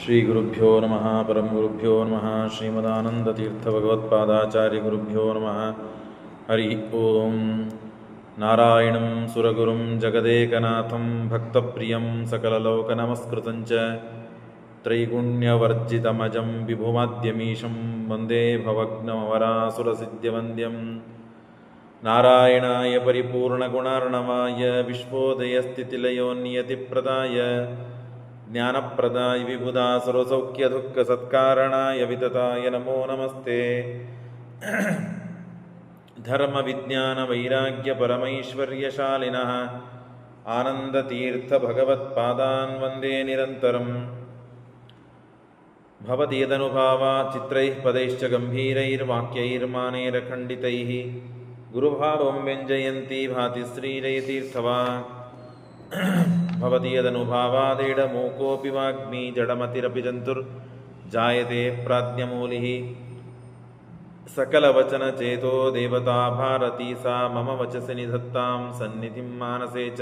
ಶ್ರೀಗುರುಭ್ಯೋ ನಮಃ ಪರಮಗುರುಭ್ಯೋ ನಮಃ ಶ್ರೀಮದಾನಂದತೀರ್ಥಭಗವತ್ಪಾದಾಚಾರ್ಯಗುರುಭ್ಯೋ ನಮಃ ಹರಿ ಓಂ. ನಾರಾಯಣಂ ಸುರಗುರುಂ ಜಗದೇಕನಾಥಂ ಭಕ್ತಪ್ರಿಯಂ ಸಕಲಲೋಕನಮಸ್ಕೃತಂಚ ತ್ರೈಗುಣ್ಯವರ್ಜಿತಮಜಂ ವಿಭುಮಾದ್ಯಮೀಶಂ ವಂದೇ ಭವಗ್ನಮವರಾಸುರಸಿದ್ಧ್ಯವಂದ್ಯಂ. ನಾರಾಯಣಾಯ ಪರಿಪೂರ್ಣಗುಣಾರ್ಣವಾಯ ವಿಶ್ವೋದಯಸ್ಥಿತಿಲಯೋನ್ನಿಯತಿಪ್ರದಾಯ ಜ್ಞಾನಪ್ರದಾಯ ವಿಬುಧಾಸುರಸೌಖ್ಯದುಃಖಸತ್ಕಾರಣಾಯ ವಿತತಾಯ ನಮೋ ನಮಸ್ತೆ. ಧರ್ಮವಿಜ್ಞಾನವೈರಾಗ್ಯಪರಮೈಶ್ವರ್ಯಶಾಲಿನಃ ಆನಂದತೀರ್ಥಭಗವತ್ಪಾದಾನ್ ವಂದೇ ನಿರಂತರಂ. ಭವತಿ ಯದನುಭಾವಾ ಚಿತ್ರೈಃ ಪದೈಶ್ಚ ಗಂಭೀರೈರ್ವಾಕ್ಯೈರ್ಮಾನೈರಖಂಡಿತೈಃ ಗುರುಭಾವಂ ವ್ಯಂಜಯಂತಿ ಭಾತಿ ಶ್ರೀಜಯತೀರ್ಥವಾ. ಭವತಿ ಯದನುಭಾವಾದೇಡಮೂಕೋऽಪಿ ವಾಗ್ಮಿ ಜಡಮತಿರಪಿ ಜಂತುರ್ಜಾಯತೆ ಪ್ರಾಜ್ಞಮೂಲಿಃ. ಸಕಲವಚನಚೇತೋ ದೇವತಾ ಭಾರತೀ ಸಾ ಮಮ ವಚಸಿ ನಿಧತ್ತಾಂ ಸನ್ನಿಧಿಂ ಮಾನಸೇ ಚ.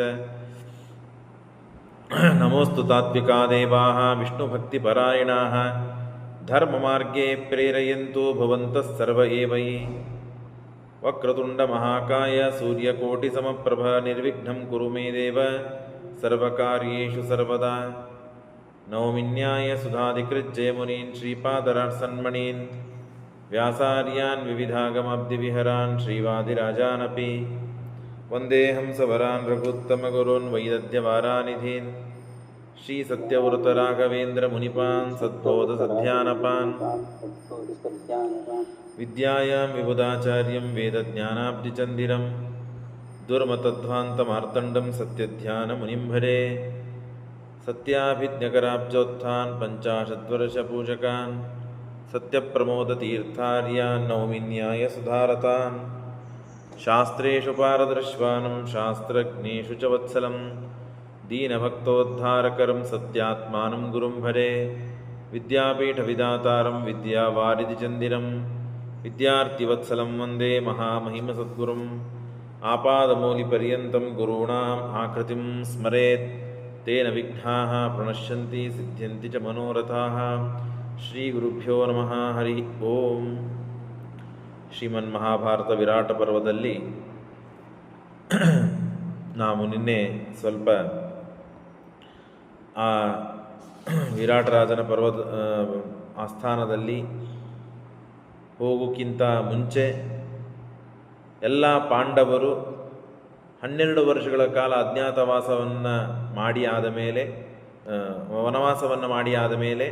ನಮೋऽಸ್ತು ತಾತ್ವಿಕಾ ದೇವಾಃ ವಿಷ್ಣುಭಕ್ತಿಪರಾಯಣಾಃ ಧರ್ಮಮಾರ್ಗೇ ಪ್ರೇರಯन्तೋ ಭವಂತಃ ಸರ್ವ ಏವ ಹಿ. ವಕ್ರತುಂಡಮಹಾಕಾಯ ಸೂರ್ಯಕೋಟಿಸಮಪ್ರಭ ನಿರ್ವಿಘ್ನಂ ಕುರು ಮೇ ದೇವ ಸರ್ವಕಾರ್ಯೇಷು ಸರ್ವದಾ. ನೌಮಿನ್ಯಾಯ ಸುಧಾಧಿಕೃಜ್ಜಯಮುನೀನ್ ಶ್ರೀಪಾದರಾತ್ಸನ್ಮಣೀನ್ ವ್ಯಾಸಾರ್ಯಾನ್ ವಿವಿಧಾಗಮಾಬ್ಧಿವಿಹರಾನ್ ಶ್ರೀವಾದಿರಾಜಾನಪಿ. ವಂದೇ ಹಂಸವರಾನ್ ರಘುತ್ತಮಗುರುನ್ ವೈದದ್ಯವಾರಾನಿಧೀನ್ ಶ್ರೀಸತ್ಯವೃತರಾಘವೇಂದ್ರ ಮುನಿಪಾನ್ ಸದ್ಬೋಧಸಧ್ಯಾನಪಾನ್. ವಿದ್ಯಾಯಾಂ ವಿಬುಧಾಚಾರ್ಯಂ ವೇದಜ್ಞಾನಾಬ್ಧಿಚಂದಿರಂ ದುರ್ಮತಧ್ವಾಂತಮಾರ್ತಂಡಂ ಸತ್ಯಧ್ಯಾನಮುನಿಂ ಭಜೆ. ಸತ್ಯಾಭಿಜ್ಞಕರಾಬ್ಜೋತ್ಥಾನ್ ಪಂಚಾಶದ್ವರ್ಷಪೂಜಕಾನ್ ಸತ್ಯಪ್ರಮೋದತೀರ್ಥಾರ್ಯಾನ್ ನೌಮಿನ್ಯಾಯ ಸುಧಾರತಾನ್. ಶಾಸ್ತ್ರೇಷು ಪಾರದರ್ಶ್ವಾನಂ ಶಾಸ್ತ್ರಜ್ಞೇಷು ಚ ವತ್ಸಲಂ ದೀನಭಕ್ತೋದ್ಧಾರಕರಂ ಸತ್ಯಾತ್ಮಾನಂ ಗುರುಂ ಭಜೆ. ವಿದ್ಯಾಪೀಠವಿದಾತಾರಂ ವಿದ್ಯಾವಾರಿಧಿಚಂದಿರಂ ವಿದ್ಯಾರ್ಥಿವತ್ಸಲಂ ವಂದೇ ಮಹಾಮಹಿಮಸದ್ಗುರುಂ. ಆಪಾದಮೂಲಿಪರ್ಯಂతం ಗುರುಣಾಂ ಆಕೃತಿಂ ಸ್ಮರೇತ್ ತೇನ ವಿಘ್ನಾಃ ಪ್ರಣಶ್ಯಂತಿ ಸಿದ್ಧ್ಯಂತಿ ಚ ಮನೋರಥಾಃ. ಶ್ರೀಗುರುಭ್ಯೋ ನಮಃ ಹರಿ ಓಂ. ಶ್ರೀಮನ್ಮಹಾಭಾರತ ವಿರಾಟ ಪರ್ವದಲ್ಲಿ ನಾವು ನಿನ್ನೆ ಸ್ವಲ್ಪ ಆ ವಿರಾಟರಾಜನ ಪರ್ವತ ಆಸ್ಥಾನದಲ್ಲಿ ಹೋಗೋಕ್ಕಿಂತ ಮುಂಚೆ ಎಲ್ಲ ಪಾಂಡವರು 12 ವರ್ಷಗಳ ಕಾಲ ಅಜ್ಞಾತವಾಸವನ್ನು ಮಾಡಿ ಆದ ಮೇಲೆ ವನವಾಸವನ್ನು ಮಾಡಿ ಆದ ಮೇಲೆ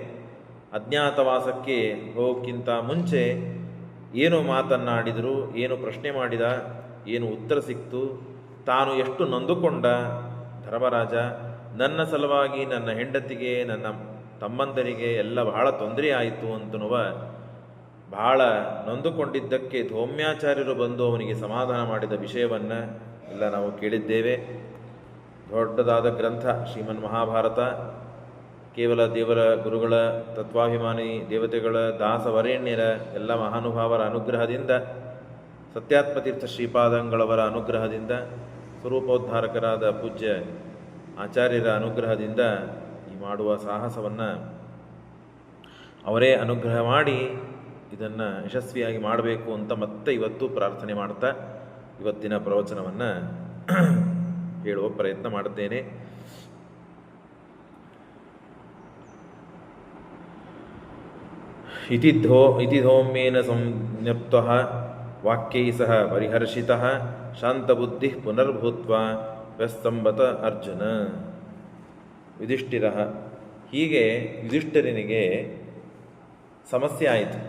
ಅಜ್ಞಾತವಾಸಕ್ಕೆ ಹೋಗೋಕ್ಕಿಂತ ಮುಂಚೆ ಏನು ಮಾತನ್ನಾಡಿದರು, ಏನು ಪ್ರಶ್ನೆ ಮಾಡಿದ, ಏನು ಉತ್ತರ ಸಿಕ್ತು, ತಾನು ಎಷ್ಟು ನೊಂದುಕೊಂಡ. ಧರ್ಮರಾಜ, ನನ್ನ ಸಲುವಾಗಿ ನನ್ನ ಹೆಂಡತಿಗೆ ನನ್ನ ತಮ್ಮಂದರಿಗೆ ಎಲ್ಲ ಬಹಳ ತೊಂದರೆ ಆಯಿತು ಅಂತನುವ ಬಹಳ ನೊಂದುಕೊಂಡಿದ್ದಕ್ಕೆ ಧೌಮ್ಯಾಚಾರ್ಯರು ಬಂದು ಅವನಿಗೆ ಸಮಾಧಾನ ಮಾಡಿದ ವಿಷಯವನ್ನು ಎಲ್ಲ ನಾವು ಕೇಳಿದ್ದೇವೆ. ದೊಡ್ಡದಾದ ಗ್ರಂಥ ಶ್ರೀಮನ್ ಮಹಾಭಾರತ. ಕೇವಲ ದೇವರ ಗುರುಗಳ ತತ್ವಾಭಿಮಾನಿ ದೇವತೆಗಳ ದಾಸವರೇಣ್ಯರ ಎಲ್ಲ ಮಹಾನುಭಾವರ ಅನುಗ್ರಹದಿಂದ, ಸತ್ಯಾತ್ಮತೀರ್ಥ ಶ್ರೀಪಾದಂಗಳವರ ಅನುಗ್ರಹದಿಂದ, ಸ್ವರೂಪೋದ್ಧಾರಕರಾದ ಪೂಜ್ಯ ಆಚಾರ್ಯರ ಅನುಗ್ರಹದಿಂದ ಈ ಮಾಡುವ ಸಾಹಸವನ್ನು ಅವರೇ ಅನುಗ್ರಹ ಮಾಡಿ ಇದನ್ನು ಯಶಸ್ವಿಯಾಗಿ ಮಾಡಬೇಕು ಅಂತ ಮತ್ತೆ ಇವತ್ತು ಪ್ರಾರ್ಥನೆ ಮಾಡ್ತಾ ಇವತ್ತಿನ ಪ್ರವಚನವನ್ನು ಹೇಳುವ ಪ್ರಯತ್ನ ಮಾಡುತ್ತೇನೆ. ಇತಿ ಧೌಮ್ಯೇನ ಸಂಜ್ಞಪ್ತಃ ವಾಕ್ಯೈ ಸಹ ಪರಿಹರ್ಷಿತಃ ಶಾಂತಬುದ್ಧಿ ಪುನರ್ಭೂತ್ವ ವ್ಯಸ್ತಂಬತ ಅರ್ಜುನ. ಯುಧಿಷ್ಠಿರ, ಹೀಗೆ ಯುಧಿಷ್ಠಿರನಿಗೆ ಸಮಸ್ಯೆ ಆಯಿತು.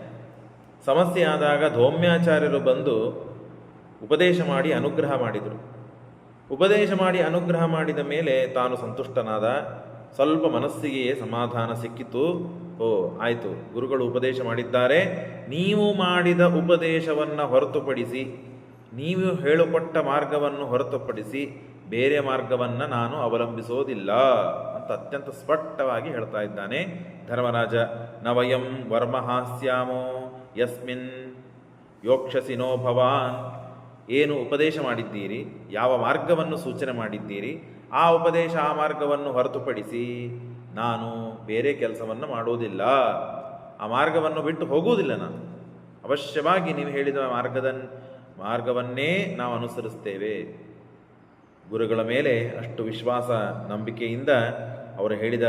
ಸಮಸ್ಯೆ ಆದಾಗ ಧೌಮ್ಯಾಚಾರ್ಯರು ಬಂದು ಉಪದೇಶ ಮಾಡಿ ಅನುಗ್ರಹ ಮಾಡಿದರು. ಉಪದೇಶ ಮಾಡಿ ಅನುಗ್ರಹ ಮಾಡಿದ ಮೇಲೆ ತಾನು ಸಂತುಷ್ಟನಾದ. ಸ್ವಲ್ಪ ಮನಸ್ಸಿಗೆ ಸಮಾಧಾನ ಸಿಕ್ಕಿತು. ಆಯಿತು, ಗುರುಗಳು ಉಪದೇಶ ಮಾಡಿದ್ದಾರೆ, ನೀವು ಮಾಡಿದ ಉಪದೇಶವನ್ನು ಹೊರತುಪಡಿಸಿ, ನೀವು ಹೇಳಿಕೊಟ್ಟ ಮಾರ್ಗವನ್ನು ಹೊರತುಪಡಿಸಿ ಬೇರೆ ಮಾರ್ಗವನ್ನು ನಾನು ಅವಲಂಬಿಸೋದಿಲ್ಲ ಅಂತ ಅತ್ಯಂತ ಸ್ಪಷ್ಟವಾಗಿ ಹೇಳ್ತಾ ಇದ್ದಾನೆ ಧರ್ಮರಾಜ. ನವಯಂ ವರ್ಮಹಾಸ್ಯಾಮೋ ಯಸ್ಮಿನ್ ಯೋಕ್ಷಸಿನೋ ಭವಾನ್. ಏನು ಉಪದೇಶ ಮಾಡಿದ್ದೀರಿ, ಯಾವ ಮಾರ್ಗವನ್ನು ಸೂಚನೆ ಮಾಡಿದ್ದೀರಿ, ಆ ಉಪದೇಶ ಆ ಮಾರ್ಗವನ್ನು ಹೊರತುಪಡಿಸಿ ನಾನು ಬೇರೆ ಕೆಲಸವನ್ನು ಮಾಡೋದಿಲ್ಲ, ಆ ಮಾರ್ಗವನ್ನು ಬಿಟ್ಟು ಹೋಗುವುದಿಲ್ಲ ನಾನು. ಅವಶ್ಯವಾಗಿ ನೀವು ಹೇಳಿದ ಮಾರ್ಗವನ್ನೇ ನಾವು ಅನುಸರಿಸ್ತೇವೆ. ಗುರುಗಳ ಮೇಲೆ ಅಷ್ಟು ವಿಶ್ವಾಸ ನಂಬಿಕೆಯಿಂದ ಅವರು ಹೇಳಿದ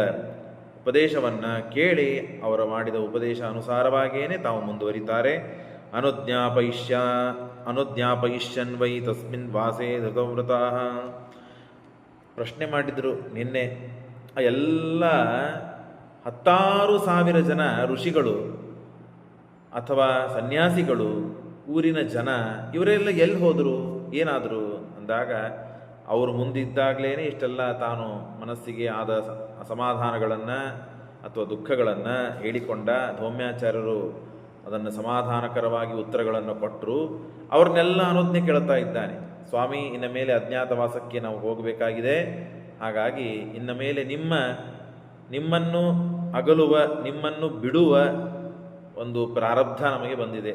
ಉಪದೇಶವನ್ನು ಕೇಳಿ ಅವರ ಮಾಡಿದ ಉಪದೇಶ ಅನುಸಾರವಾಗಿಯೇ ತಾವು ಮುಂದುವರಿತಾರೆ. ಅನುಜ್ಞಾಪಯಿಷ್ಯನ್ ವೈ ತಸ್ಮಿನ್ ವಾಸೇ ಧೃತವ್ರತಃ. ಪ್ರಶ್ನೆ ಮಾಡಿದರು ನಿನ್ನೆ. ಆ ಎಲ್ಲ 10,000 ಜನ ಋಷಿಗಳು ಅಥವಾ ಸನ್ಯಾಸಿಗಳು, ಊರಿನ ಜನ, ಇವರೆಲ್ಲ ಎಲ್ಲಿ ಹೋದರು, ಏನಾದರು ಅಂದಾಗ ಅವರು ಮುಂದಿದ್ದಾಗಲೇ ಇಷ್ಟೆಲ್ಲ ತಾನು ಮನಸ್ಸಿಗೆ ಆದ ಅಸಮಾಧಾನಗಳನ್ನು ಅಥವಾ ದುಃಖಗಳನ್ನು ಹೇಳಿಕೊಂಡ. ಧೌಮ್ಯಾಚಾರ್ಯರು ಅದನ್ನು ಸಮಾಧಾನಕರವಾಗಿ ಉತ್ತರಗಳನ್ನು ಕೊಟ್ಟರು. ಅವ್ರನ್ನೆಲ್ಲ ಅನುಜ್ಞೆ ಕೇಳ್ತಾ ಇದ್ದಾನೆ. ಸ್ವಾಮಿ, ಇನ್ನು ಮೇಲೆ ಅಜ್ಞಾತವಾಸಕ್ಕೆ ನಾವು ಹೋಗಬೇಕಾಗಿದೆ. ಹಾಗಾಗಿ ಇನ್ನು ಮೇಲೆ ನಿಮ್ಮನ್ನು ಅಗಲುವ, ನಿಮ್ಮನ್ನು ಬಿಡುವ ಒಂದು ಪ್ರಾರಬ್ಧ ನಮಗೆ ಬಂದಿದೆ.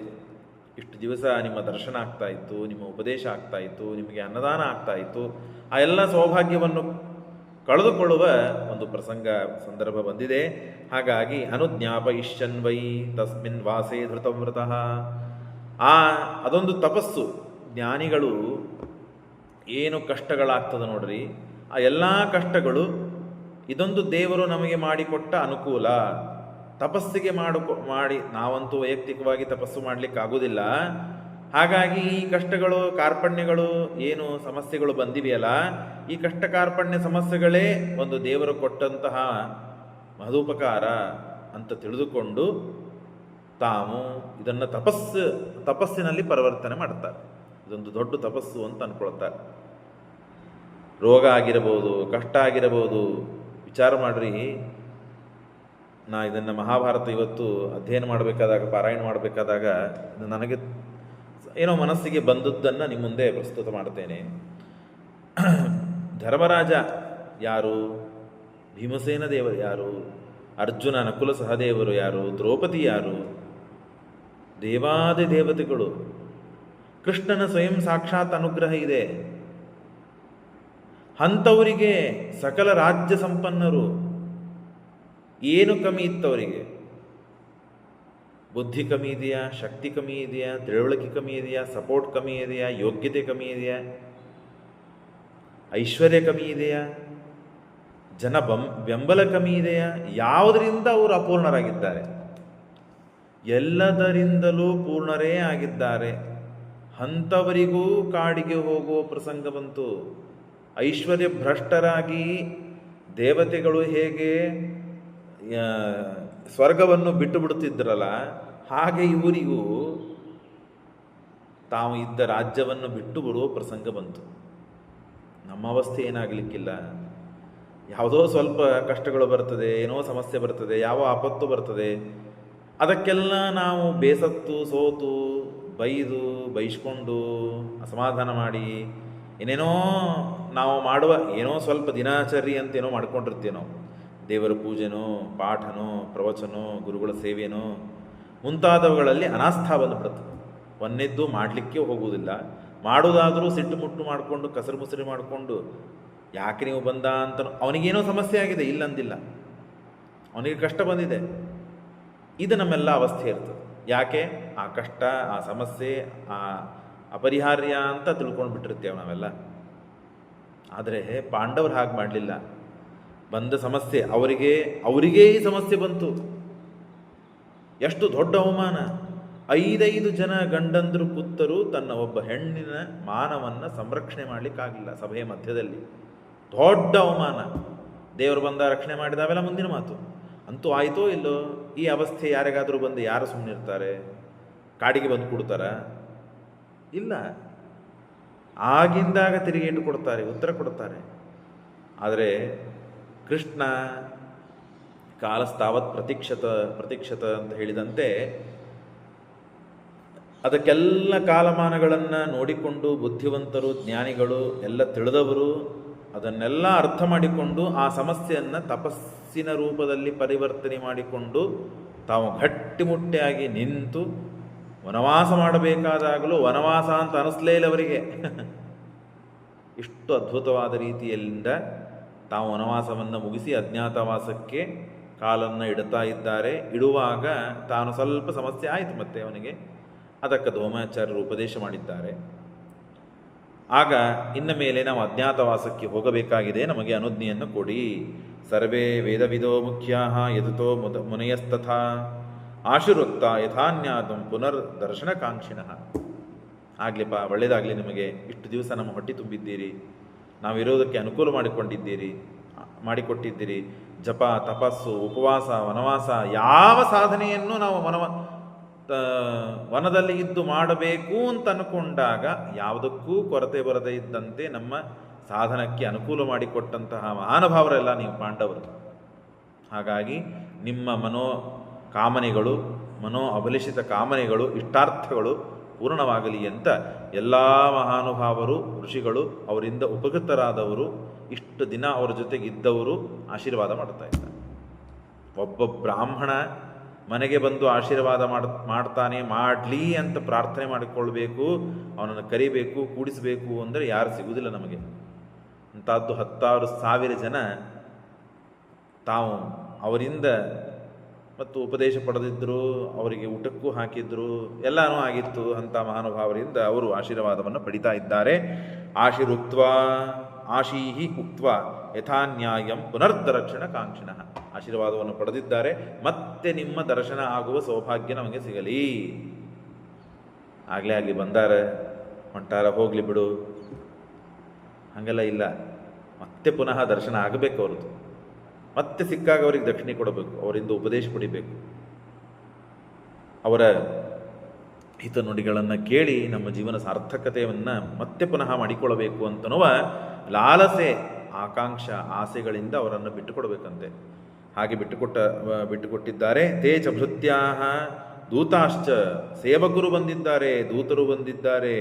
ಇಷ್ಟು ದಿವಸ ನಿಮ್ಮ ದರ್ಶನ ಆಗ್ತಾ ಇತ್ತು, ನಿಮ್ಮ ಉಪದೇಶ ಆಗ್ತಾ ಇತ್ತು, ನಿಮಗೆ ಅನ್ನದಾನ ಆಗ್ತಾ ಇತ್ತು. ಆ ಎಲ್ಲ ಸೌಭಾಗ್ಯವನ್ನು ಕಳೆದುಕೊಳ್ಳುವ ಒಂದು ಸಂದರ್ಭ ಬಂದಿದೆ. ಹಾಗಾಗಿ ಅನುಜ್ಞಾಪಯಿಷ್ಯನ್ ವೈ ತಸ್ಮಿನ್ ವಾಸೇ ಧೃತವ್ರತಃ. ಅದೊಂದು ತಪಸ್ಸು. ಜ್ಞಾನಿಗಳು ಏನು ಕಷ್ಟಗಳಾಗ್ತದೆ ನೋಡ್ರಿ, ಆ ಎಲ್ಲ ಕಷ್ಟಗಳು ಇದೊಂದು ದೇವರು ನಮಗೆ ಮಾಡಿಕೊಟ್ಟ ಅನುಕೂಲ. ತಪಸ್ಸಿಗೆ ಮಾಡಿ ನಾವಂತೂ ವೈಯಕ್ತಿಕವಾಗಿ ತಪಸ್ಸು ಮಾಡಲಿಕ್ಕಾಗೋದಿಲ್ಲ. ಹಾಗಾಗಿ ಈ ಕಷ್ಟಗಳು, ಕಾರ್ಪಣ್ಯಗಳು, ಏನು ಸಮಸ್ಯೆಗಳು ಬಂದಿವೆಯಲ್ಲ, ಈ ಕಷ್ಟ ಕಾರ್ಪಣ್ಯ ಸಮಸ್ಯೆಗಳೇ ಒಂದು ದೇವರು ಕೊಟ್ಟಂತಹ ಮಹದೋಪಕಾರ ಅಂತ ತಿಳಿದುಕೊಂಡು ತಾವು ಇದನ್ನು ತಪಸ್ಸಿನಲ್ಲಿ ಪರಿವರ್ತನೆ ಮಾಡ್ತಾರೆ. ಇದೊಂದು ದೊಡ್ಡ ತಪಸ್ಸು ಅಂತ ಅಂದ್ಕೊಳ್ತಾರೆ. ರೋಗ ಆಗಿರಬಹುದು, ಕಷ್ಟ ಆಗಿರಬಹುದು. ವಿಚಾರ ಮಾಡ್ರಿ, ನಾ ಇದನ್ನು ಮಹಾಭಾರತ ಇವತ್ತು ಅಧ್ಯಯನ ಮಾಡಬೇಕಾದಾಗ, ಪಾರಾಯಣ ಮಾಡಬೇಕಾದಾಗ ನನಗೆ ಏನೋ ಮನಸ್ಸಿಗೆ ಬಂದದ್ದನ್ನು ನಿಮ್ಮ ಮುಂದೆ ಪ್ರಸ್ತುತ ಮಾಡ್ತೇನೆ. ಧರ್ಮರಾಜ ಯಾರು? ಭೀಮಸೇನ ದೇವರು ಯಾರು? ಅರ್ಜುನ ನಕುಲ ಸಹದೇವರು ಯಾರು? ದ್ರೌಪದಿ ಯಾರು? ದೇವಾದಿ ದೇವತೆಗಳು. ಕೃಷ್ಣನ ಸ್ವಯಂ ಸಾಕ್ಷಾತ್ ಅನುಗ್ರಹ ಇದೆ. ಅಂಥವರಿಗೆ ಸಕಲ ರಾಜ್ಯ ಸಂಪನ್ನರು. ಏನು ಕಮ್ಮಿ ಇತ್ತವರಿಗೆ? ಬುದ್ಧಿ ಕಮ್ಮಿ ಇದೆಯಾ? ಶಕ್ತಿ ಕಮ್ಮಿ ಇದೆಯಾ? ತಿಳುವಳಿಕೆ ಕಮ್ಮಿ ಇದೆಯಾ? ಸಪೋರ್ಟ್ ಕಮ್ಮಿ ಇದೆಯಾ? ಯೋಗ್ಯತೆ ಕಮ್ಮಿ ಇದೆಯಾ? ಐಶ್ವರ್ಯ ಕಮ್ಮಿ ಇದೆಯಾ? ಬೆಂಬಲ ಕಮ್ಮಿ ಇದೆಯಾ? ಯಾವುದರಿಂದ ಅವರು ಅಪೂರ್ಣರಾಗಿದ್ದಾರೆ? ಎಲ್ಲದರಿಂದಲೂ ಪೂರ್ಣರೇ ಆಗಿದ್ದಾರೆ. ಅಂಥವರಿಗೂ ಕಾಡಿಗೆ ಹೋಗುವ ಪ್ರಸಂಗ ಬಂತು. ಐಶ್ವರ್ಯ ಭ್ರಷ್ಟರಾಗಿ ದೇವತೆಗಳು ಹೇಗೆ ಸ್ವರ್ಗವನ್ನು ಬಿಟ್ಟು ಬಿಡುತ್ತಿದ್ದರಲ್ಲ, ಹಾಗೆ ಇವರಿಗೂ ತಾವು ಇದ್ದ ರಾಜ್ಯವನ್ನು ಬಿಟ್ಟು ಬಿಡುವ ಪ್ರಸಂಗ ಬಂತು. ನಮ್ಮ ಅವಸ್ಥೆ ಏನಾಗಲಿಕ್ಕಿಲ್ಲ. ಯಾವುದೋ ಸ್ವಲ್ಪ ಕಷ್ಟಗಳು ಬರ್ತದೆ, ಏನೋ ಸಮಸ್ಯೆ ಬರ್ತದೆ, ಯಾವ ಆಪತ್ತು ಬರ್ತದೆ, ಅದಕ್ಕೆಲ್ಲ ನಾವು ಬೇಸತ್ತು, ಸೋತು, ಬೈಸ್ಕೊಂಡು, ಅಸಮಾಧಾನ ಮಾಡಿ, ಏನೇನೋ ನಾವು ಮಾಡುವ ಏನೋ ಸ್ವಲ್ಪ ದಿನಾಚರಿ ಅಂತ ಏನೋ ಮಾಡ್ಕೊಂಡಿರ್ತೀವಿ ನಾವು. ದೇವರ ಪೂಜೆನೋ, ಪಾಠನೋ, ಪ್ರವಚನೋ, ಗುರುಗಳ ಸೇವೆನೋ ಮುಂತಾದವುಗಳಲ್ಲಿ ಅನಾಸ್ಥಾ ಬಂದುಬಿಡುತ್ತೆ. ಒಂದೆದ್ದು ಮಾಡಲಿಕ್ಕೆ ಹೋಗುವುದಿಲ್ಲ. ಮಾಡೋದಾದರೂ ಸಿಟ್ಟು ಮುಟ್ಟು ಮಾಡಿಕೊಂಡು, ಕಸರು ಮುಸರಿ ಮಾಡಿಕೊಂಡು, ಯಾಕೆ ನೀವು ಬಂದ ಅಂತ. ಅವನಿಗೇನೋ ಸಮಸ್ಯೆ ಆಗಿದೆ, ಇಲ್ಲಂದಿಲ್ಲ, ಅವನಿಗೆ ಕಷ್ಟ ಬಂದಿದೆ. ಇದು ನಮ್ಮೆಲ್ಲ ಅವಸ್ಥೆ ಇರ್ತದೆ. ಯಾಕೆ? ಆ ಕಷ್ಟ, ಆ ಸಮಸ್ಯೆ, ಆ ಅಪರಿಹಾರ್ಯ ಅಂತ ತಿಳ್ಕೊಂಡು ಬಿಟ್ಟಿರ್ತೇವೆ ನಾವೆಲ್ಲ. ಆದರೆ ಪಾಂಡವರು ಹಾಗೆ ಮಾಡಲಿಲ್ಲ. ಬಂದ ಸಮಸ್ಯೆ ಅವರಿಗೇ ಈ ಸಮಸ್ಯೆ ಬಂತು. ಎಷ್ಟು ದೊಡ್ಡ ಅವಮಾನ! 5 ಜನ ಗಂಡಂದರು ಕೂತರೂ ತನ್ನ ಒಬ್ಬ ಹೆಣ್ಣಿನ ಮಾನವನ್ನು ಸಂರಕ್ಷಣೆ ಮಾಡಲಿಕ್ಕಾಗಲಿಲ್ಲ. ಸಭೆಯ ಮಧ್ಯದಲ್ಲಿ ದೊಡ್ಡ ಅವಮಾನ. ದೇವರು ಬಂದ ರಕ್ಷಣೆ ಮಾಡಿದಾವೆಲ್ಲ ಮುಂದಿನ ಮಾತು. ಅಂತೂ ಆಯಿತೋ ಇಲ್ಲೋ, ಈ ಅವಸ್ಥೆ ಯಾರಿಗಾದರೂ ಬಂದು ಯಾರು ಸುಮ್ಮನಿರ್ತಾರೆ? ಕಾಡಿಗೆ ಬಂದು ಕೊಡ್ತಾರ? ಇಲ್ಲ. ಆಗಿಂದಾಗ ತಿರುಗೇಟು ಕೊಡ್ತಾರೆ, ಉತ್ತರ ಕೊಡ್ತಾರೆ. ಆದರೆ ಕೃಷ್ಣ ಕಾಲಸ್ತಾವತ್ ಪ್ರತೀಕ್ಷತ ಅಂತ ಹೇಳಿದಂತೆ ಅದಕ್ಕೆಲ್ಲ ಕಾಲಮಾನಗಳನ್ನು ನೋಡಿಕೊಂಡು ಬುದ್ಧಿವಂತರು, ಜ್ಞಾನಿಗಳು, ಎಲ್ಲ ತಿಳಿದವರು ಅದನ್ನೆಲ್ಲ ಅರ್ಥ ಮಾಡಿಕೊಂಡು ಆ ಸಮಸ್ಯೆಯನ್ನು ತಪಸ್ಸಿನ ರೂಪದಲ್ಲಿ ಪರಿವರ್ತನೆ ಮಾಡಿಕೊಂಡು ತಾವು ಗಟ್ಟಿಮುಟ್ಟಿಯಾಗಿ ನಿಂತು ವನವಾಸ ಮಾಡಬೇಕಾದಾಗಲೂ ವನವಾಸ ಅಂತ ಅನಿಸ್ಲೇ ಇಲ್ಲ ಅವರಿಗೆ. ಇಷ್ಟು ಅದ್ಭುತವಾದ ರೀತಿಯಿಂದ ತಾವು ವನವಾಸವನ್ನು ಮುಗಿಸಿ ಅಜ್ಞಾತವಾಸಕ್ಕೆ ಕಾಲನ್ನು ಇಡ್ತಾ ಇದ್ದಾರೆ. ಇಡುವಾಗ ತಾನು ಸ್ವಲ್ಪ ಸಮಸ್ಯೆ ಆಯಿತು ಮತ್ತೆ ಅವನಿಗೆ. ಅದಕ್ಕೆ ಧೋಮಾಚಾರ್ಯರು ಉಪದೇಶ ಮಾಡಿದ್ದಾರೆ. ಆಗ ಇನ್ನು ಮೇಲೆ ನಾವು ಅಜ್ಞಾತವಾಸಕ್ಕೆ ಹೋಗಬೇಕಾಗಿದೆ, ನಮಗೆ ಅನುಜ್ಞೆಯನ್ನು ಕೊಡಿ. ಸರ್ವೇ ವೇದವಿದೋ ಮುಖ್ಯಾ ಯದುತೋ ಮುನಯಸ್ತಥಾ ಆಶುರುಕ್ತ ಯಥಾನ್ಯಾತಂ ಪುನರ್ದರ್ಶನಕಾಂಕ್ಷಿಣಃ. ಆಗಲಿಪ್ಪ, ಒಳ್ಳೆಯದಾಗಲಿ ನಿಮಗೆ. ಇಷ್ಟು ದಿವಸ ನಮ್ಮ ಹೊಟ್ಟೆ ತುಂಬಿದ್ದೀರಿ, ನಾವಿರೋದಕ್ಕೆ ಅನುಕೂಲ ಮಾಡಿಕೊಟ್ಟಿದ್ದೀರಿ. ಜಪ, ತಪಸ್ಸು, ಉಪವಾಸ, ವನವಾಸ, ಯಾವ ಸಾಧನೆಯನ್ನು ನಾವು ವನದಲ್ಲಿ ಇದ್ದು ಮಾಡಬೇಕು ಅಂತ ಅನ್ಕೊಂಡಾಗ ಯಾವುದಕ್ಕೂ ಕೊರತೆ ಬರದೇ ಇದ್ದಂತೆ ನಮ್ಮ ಸಾಧನಕ್ಕೆ ಅನುಕೂಲ ಮಾಡಿಕೊಟ್ಟಂತಹ ಮಹಾನುಭಾವರೆಲ್ಲ ನೀವು ಪಾಂಡವರು. ಹಾಗಾಗಿ ನಿಮ್ಮ ಕಾಮನೆಗಳು, ಅಬಲಿಸಿತ ಕಾಮನೆಗಳು, ಇಷ್ಟಾರ್ಥಗಳು ಪೂರ್ಣವಾಗಲಿ ಅಂತ ಎಲ್ಲ ಮಹಾನುಭಾವರು, ಋಷಿಗಳು, ಅವರಿಂದ ಉಪಕೃತರಾದವರು, ಇಷ್ಟು ದಿನ ಅವರ ಜೊತೆಗಿದ್ದವರು ಆಶೀರ್ವಾದ ಮಾಡ್ತಾ ಇದ್ದಾರೆ. ಒಬ್ಬ ಬ್ರಾಹ್ಮಣ ಮನೆಗೆ ಬಂದು ಆಶೀರ್ವಾದ ಮಾಡ್ತಾನೆ, ಮಾಡಲಿ ಅಂತ ಪ್ರಾರ್ಥನೆ ಮಾಡಿಕೊಳ್ಬೇಕು, ಅವನನ್ನು ಕರಿಬೇಕು, ಕೂಡಿಸಬೇಕು ಅಂದರೆ ಯಾರು ಸಿಗುವುದಿಲ್ಲ ನಮಗೆ. ಅಂಥದ್ದು 10,000 ಜನ ತಾವು ಅವರಿಂದ ಮತ್ತು ಉಪದೇಶ ಪಡೆದಿದ್ದರು, ಅವರಿಗೆ ಊಟಕ್ಕೂ ಹಾಕಿದ್ರು, ಎಲ್ಲನೂ ಆಗಿತ್ತು. ಅಂಥ ಮಹಾನುಭಾವರಿಂದ ಅವರು ಆಶೀರ್ವಾದವನ್ನು ಪಡಿತಾ ಇದ್ದಾರೆ. ಆಶೀಹಿ ಉಕ್ತ್ವ ಯಥಾನ್ಯಾಯಂ ಪುನರ್ದರ್ಶನ ಕಾಂಕ್ಷಿಣಃ. ಆಶೀರ್ವಾದವನ್ನು ಪಡೆದಿದ್ದಾರೆ. ಮತ್ತೆ ನಿಮ್ಮ ದರ್ಶನ ಆಗುವ ಸೌಭಾಗ್ಯ ನಮಗೆ ಸಿಗಲಿ. ಆಗಲಿ ಬಂದಾರ, ಹೊಂಟಾರ, ಹೋಗಲಿ ಬಿಡು, ಹಾಗೆಲ್ಲ ಇಲ್ಲ. ಮತ್ತೆ ಪುನಃ ದರ್ಶನ ಆಗಬೇಕು ಅವ್ರದ್ದು. ಮತ್ತೆ ಸಿಕ್ಕಾಗ ಅವ್ರಿಗೆ ದಕ್ಷಿಣೆ ಕೊಡಬೇಕು, ಅವರಿಂದ ಉಪದೇಶ ಪಡಿಬೇಕು. ಅವರ ಹಿತನುಡಿಗಳನ್ನು ಕೇಳಿ ನಮ್ಮ ಜೀವನ ಸಾರ್ಥಕತೆಯನ್ನು ಮತ್ತೆ ಪುನಃ ಮಾಡಿಕೊಳ್ಳಬೇಕು ಅಂತನ್ನುವ ಲಾಲಸೆ, ಆಕಾಂಕ್ಷ, ಆಸೆಗಳಿಂದ ಅವರನ್ನು ಬಿಟ್ಟುಕೊಡಬೇಕಂತೆ. ಹಾಗೆ ಬಿಟ್ಟುಕೊಟ್ಟಿದ್ದಾರೆ. ತೇ ಚ ಭೃತ್ಯಾಹ ದೂತಾಶ್ಚ, ಸೇವಕರು ಬಂದಿದ್ದಾರೆ, ದೂತರು ಬಂದಿದ್ದಾರೆ,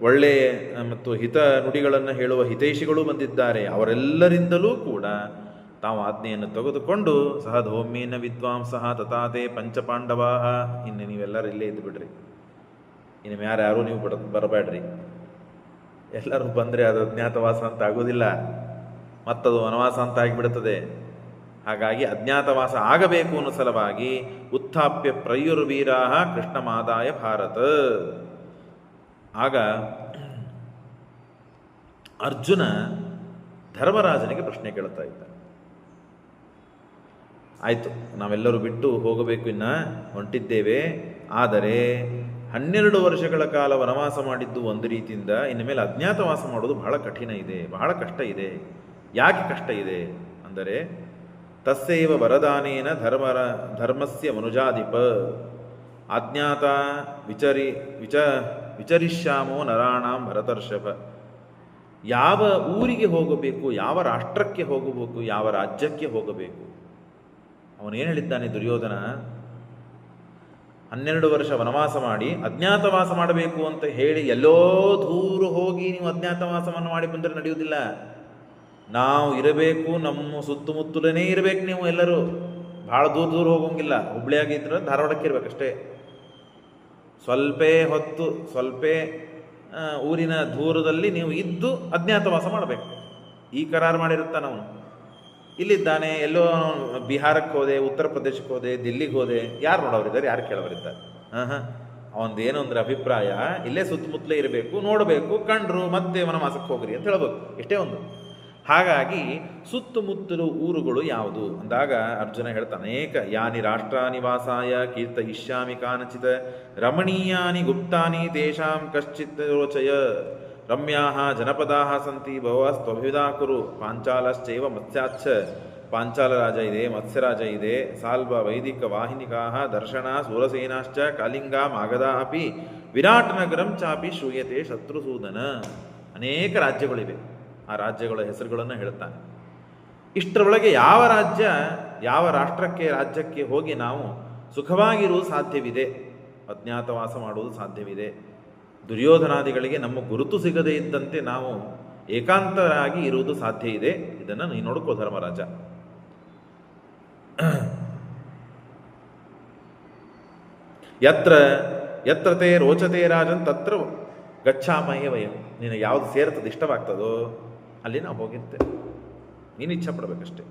ಒಳ್ಳೆಯ ಮತ್ತು ಹಿತ ನುಡಿಗಳನ್ನು ಹೇಳುವ ಹಿತೈಷಿಗಳು ಬಂದಿದ್ದಾರೆ. ಅವರೆಲ್ಲರಿಂದಲೂ ಕೂಡ ತಾವು ಆಜ್ಞೆಯನ್ನು ತೆಗೆದುಕೊಂಡು ಸಹ ಧೌಮ್ಯೇನ ವಿದ್ವಾಂಸಃ ತಥಾತೆ ಪಂಚಪಾಂಡವಾ. ಇನ್ನು ನೀವೆಲ್ಲರೂ ಇಲ್ಲೇ ಇದ್ದು ಬಿಡ್ರಿ, ಇನ್ನು ಯಾರು ನೀವು ಬರಬೇಡ್ರಿ. ಎಲ್ಲರೂ ಬಂದರೆ ಅದು ಅಜ್ಞಾತವಾಸ ಅಂತ ಆಗೋದಿಲ್ಲ, ಮತ್ತದು ವನವಾಸ ಅಂತ ಆಗಿಬಿಡುತ್ತದೆ. ಹಾಗಾಗಿ ಅಜ್ಞಾತವಾಸ ಆಗಬೇಕು ಅನ್ನೋ ಸಲುವಾಗಿ ಉತ್ಥಾಪ್ಯ ಪ್ರಯುರ್ವೀರಾ ಕೃಷ್ಣಮಾದಾಯ ಭಾರತ. ಆಗ ಅರ್ಜುನ ಧರ್ಮರಾಜನಿಗೆ ಪ್ರಶ್ನೆ ಕೇಳುತ್ತಾ ಇದ್ದ. ಆಯಿತು, ನಾವೆಲ್ಲರೂ ಬಿಟ್ಟು ಹೋಗಬೇಕು, ಹೊಂಟಿದ್ದೇವೆ. ಆದರೆ 12 ವರ್ಷಗಳ ಕಾಲ ವನವಾಸ ಮಾಡಿದ್ದು ಒಂದು ರೀತಿಯಿಂದ, ಇನ್ನು ಮೇಲೆ ಅಜ್ಞಾತವಾಸ ಮಾಡೋದು ಬಹಳ ಕಠಿಣ ಇದೆ, ಬಹಳ ಕಷ್ಟ ಇದೆ. ಯಾಕೆ ಕಷ್ಟ ಇದೆ ಅಂದರೆ, ತಸ್ಸೈವ ವರದಾನೇನ ಧರ್ಮಸ್ಯ ಮನುಜಾಧಿಪ ಅಜ್ಞಾತ ವಿಚರಿಷ್ಯಾಮೋ ನರಾಣಾಂ ಭರತರ್ಷಭ. ಯಾವ ಊರಿಗೆ ಹೋಗಬೇಕು, ಯಾವ ರಾಷ್ಟ್ರಕ್ಕೆ ಹೋಗಬೇಕು, ಯಾವ ರಾಜ್ಯಕ್ಕೆ ಹೋಗಬೇಕು, ಅವನೇನು ಹೇಳಿದ್ದಾನೆ ದುರ್ಯೋಧನ? 12 ವರ್ಷ ವನವಾಸ ಮಾಡಿ ಅಜ್ಞಾತವಾಸ ಮಾಡಬೇಕು ಅಂತ ಹೇಳಿ ಎಲ್ಲೋ ದೂರ ಹೋಗಿ ನೀವು ಅಜ್ಞಾತವಾಸವನ್ನು ಮಾಡಿ ಬಂದರೆ ನಡೆಯುವುದಿಲ್ಲ. ನಾವು ಇರಬೇಕು, ನಮ್ಮ ಸುತ್ತಮುತ್ತಲೇ ಇರಬೇಕು. ನೀವು ಎಲ್ಲರೂ ಭಾಳ ದೂರ ಹೋಗೋಂಗಿಲ್ಲ. ಹುಬ್ಳಿಯಾಗಿದ್ರೆ ಧಾರವಾಡಕ್ಕೆ ಇರಬೇಕಷ್ಟೇ. ಸ್ವಲ್ಪ ಊರಿನ ದೂರದಲ್ಲಿ ನೀವು ಇದ್ದು ಅಜ್ಞಾತವಾಸ ಮಾಡಬೇಕು. ಈ ಕರಾರು ಮಾಡಿರುತ್ತಾನೆ ಅವನು. ಇಲ್ಲಿದ್ದಾನೆ, ಎಲ್ಲೋ ಬಿಹಾರಕ್ಕೆ ಹೋದೆ, ಉತ್ತರ ಪ್ರದೇಶಕ್ಕೆ ಹೋದೆ, ದಿಲ್ಲಿಗೆ ಹೋದೆ, ಯಾರು ನೋಡೋರಿದ್ದಾರೆ, ಯಾರು ಕೇಳೋರಿದ್ದಾರೆ? ಅವನದೇನು ಅಂದ್ರೆ ಅಭಿಪ್ರಾಯ, ಇಲ್ಲೇ ಸುತ್ತಮುತ್ತಲೇ ಇರಬೇಕು, ನೋಡಬೇಕು, ಕಂಡ್ರು ಮತ್ತೆ ವನವಾಸಕ್ಕೆ ಹೋಗ್ರಿ ಅಂತ ಹೇಳ್ಬೇಕು, ಇಷ್ಟೇ ಒಂದು. ಹಾಗಾಗಿ ಸುತ್ತಮುತ್ತಲು ಊರುಗಳು ಯಾವುದು ಅಂದಾಗ ಅರ್ಜುನ ಹೇಳ್ತಾನೆ, ಅನೇಕ ಯಾನಿ ರಾಷ್ಟ್ರಾನಿವಾಸಾಯ ಕೀರ್ತಯಿಷ್ಯಾಮಿ ಕಾನಚಿತ್ ರಮಣೀಯಾನಿ ಗುಪ್ತಾನಿ ತೇಷಾಂ ಕಶ್ಚಿತ್ ರೋಚಯ ರಮ್ಯಾಹ ಜನಪದಾಹ ಸಂತಿ ಭವಸ್ತ್ವಭಿಧಾ ಕುರು ಪಾಂಚಾಲಶ್ಚೈವ ಮತ್ಸ್ಯಾಚ್ಛ. ಪಾಂಚಾಲ ರಾಜ ಇದೆ, ಮತ್ಸ್ಯರಾಜ ಇದೆ, ಸಾಲ್ವ ವೈದಿಕ ವಾಹಿನಿಕಾ ದರ್ಶನ ಸೂರಸೇನಾಶ್ಚ ಕಾಲಿಂಗ ಮಾಗಧ ಅಪಿ ವಿರಾಟ್ ನಗರಂ ಚಾಪಿ ಶ್ರೂಯತೆ ಶತ್ರುಸೂದನ. ಅನೇಕ ರಾಜ್ಯಗಳಿವೆ. ಆ ರಾಜ್ಯಗಳ ಹೆಸರುಗಳನ್ನು ಹೇಳ್ತಾನೆ. ಇಷ್ಟರೊಳಗೆ ಯಾವ ರಾಜ್ಯ, ಯಾವ ರಾಜ್ಯಕ್ಕೆ ಹೋಗಿ ನಾವು ಸುಖವಾಗಿರುವುದು ಸಾಧ್ಯವಿದೆ, ಅಜ್ಞಾತವಾಸ ಮಾಡುವುದು ಸಾಧ್ಯವಿದೆ. ದುರ್ಯೋಧನಾದಿಗಳಿಗೆ ನಮ್ಮ ಗುರುತು ಸಿಗದೇ ಇದ್ದಂತೆ ನಾವು ಏಕಾಂತರಾಗಿ ಇರುವುದು ಸಾಧ್ಯ ಇದೆ. ಇದನ್ನು ನೀನು ನೋಡ್ಕೋ ಧರ್ಮರಾಜ. ಯತ್ರ ತೇ ರೋಚತೆ ರಾಜನ್ ತತ್ರ ಗಚ್ಛಾಮಹೇ ವಯಂ. ನೀನು ಯಾವುದು ಸೇರ್ತದೆ, ಇಷ್ಟವಾಗ್ತದೋ ಅಲ್ಲಿ ನಾವು ಹೋಗಿರ್ತೇವೆ. ನೀನು ಇಚ್ಛೆ ಪಡಬೇಕಷ್ಟೆ.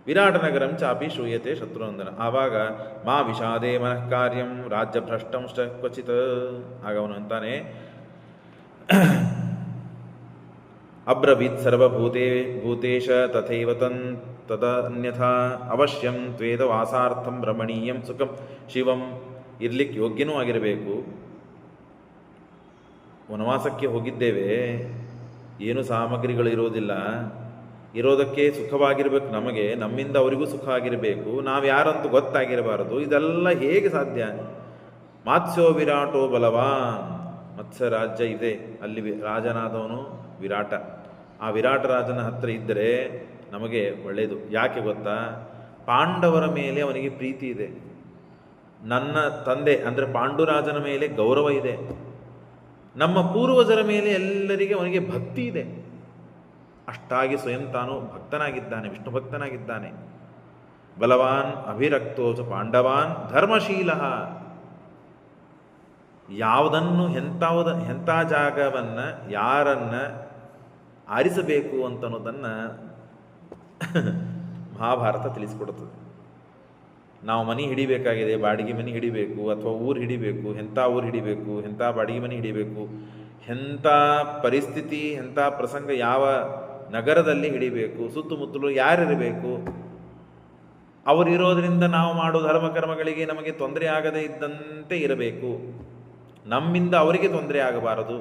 ವಿರಾಟನಗರಂ ಚಾಪಿ ಶ್ರೂಯತೆ ಶತ್ರುನಂದನ. ಆವಾಗ ಮಾ ವಿಷಾದೇ ಮನಃ ಕಾರ್ಯಂ ರಾಜ್ಯಭ್ರಷ್ಟಂಶ್ಚ ಕ್ವಚಿತ್. ಆಗ ಅವನು ಅಂತಾನೆ, ಅಬ್ರವೀತ್ ಸರ್ವಭೂತೇಶ ತಥೈವ ತದನ್ಯಥಾ ಅವಶ್ಯಂ ತ್ವೇದ ವಾಸಾರ್ಥಂ ರಮಣೀಯಂ ಸುಖಂ ಶಿವಂ. ಇರ್ಲಿಕ್ಕೆ ಯೋಗ್ಯನೂ ಆಗಿರಬೇಕು. ವನವಾಸಕ್ಕೆ ಹೋಗಿದ್ದೇವೆ, ಏನು ಸಾಮಗ್ರಿಗಳಿರೋದಿಲ್ಲ, ಇರೋದಕ್ಕೆ ಸುಖವಾಗಿರಬೇಕು ನಮಗೆ, ನಮ್ಮಿಂದ ಅವರಿಗೂ ಸುಖ ಆಗಿರಬೇಕು, ನಾವು ಯಾರಂತೂ ಗೊತ್ತಾಗಿರಬಾರದು. ಇದೆಲ್ಲ ಹೇಗೆ ಸಾಧ್ಯ? ಮಾತ್ಸ್ಯೋ ವಿರಾಟೋ ಬಲವಾನ್. ಮತ್ಸ್ಯ ರಾಜ್ಯ ಇದೆ, ಅಲ್ಲಿ ರಾಜನಾದವನು ವಿರಾಟ. ಆ ವಿರಾಟ ರಾಜನ ಹತ್ರ ಇದ್ದರೆ ನಮಗೆ ಒಳ್ಳೆಯದು. ಯಾಕೆ ಗೊತ್ತಾ? ಪಾಂಡವರ ಮೇಲೆ ಅವನಿಗೆ ಪ್ರೀತಿ ಇದೆ. ನನ್ನ ತಂದೆ ಅಂದರೆ ಪಾಂಡುರಾಜನ ಮೇಲೆ ಗೌರವ ಇದೆ. ನಮ್ಮ ಪೂರ್ವಜರ ಮೇಲೆ ಎಲ್ಲರಿಗೆ ಅವನಿಗೆ ಭಕ್ತಿ ಇದೆ. ಅಷ್ಟಾಗಿ ಸ್ವಯಂ ತಾನು ಭಕ್ತನಾಗಿದ್ದಾನೆ, ವಿಷ್ಣು ಭಕ್ತನಾಗಿದ್ದಾನೆ. ಬಲವಾನ್ ಅಭಿರಕ್ತೋಚ ಪಾಂಡವಾನ್ ಧರ್ಮಶೀಲ. ಯಾವುದನ್ನು ಎಂಥ ಜಾಗವನ್ನು ಯಾರನ್ನು ಆರಿಸಬೇಕು ಅಂತನ್ನೋದನ್ನು ಮಹಾಭಾರತ ತಿಳಿಸಿಕೊಡುತ್ತದೆ. ನಾವು ಮನೆ ಹಿಡಿಬೇಕಾಗಿದೆ, ಬಾಡಿಗೆ ಮನೆ ಹಿಡಿಬೇಕು, ಅಥವಾ ಊರು ಹಿಡಿಬೇಕು, ಎಂಥ ಊರು ಹಿಡಿಬೇಕು, ಎಂಥ ಬಾಡಿಗೆ ಮನೆ ಹಿಡಿಬೇಕು, ಎಂಥ ಪರಿಸ್ಥಿತಿ, ಎಂಥ ಪ್ರಸಂಗ, ಯಾವ ನಗರದಲ್ಲಿ ಹಿಡಿಬೇಕು, ಸುತ್ತಮುತ್ತಲು ಯಾರಿರಬೇಕು, ಅವರಿರೋದ್ರಿಂದ ನಾವು ಮಾಡೋ ಧರ್ಮಕರ್ಮಗಳಿಗೆ ನಮಗೆ ತೊಂದರೆ ಆಗದೇ ಇದ್ದಂತೆ ಇರಬೇಕು, ನಮ್ಮಿಂದ ಅವರಿಗೆ ತೊಂದರೆ ಆಗಬಾರದು.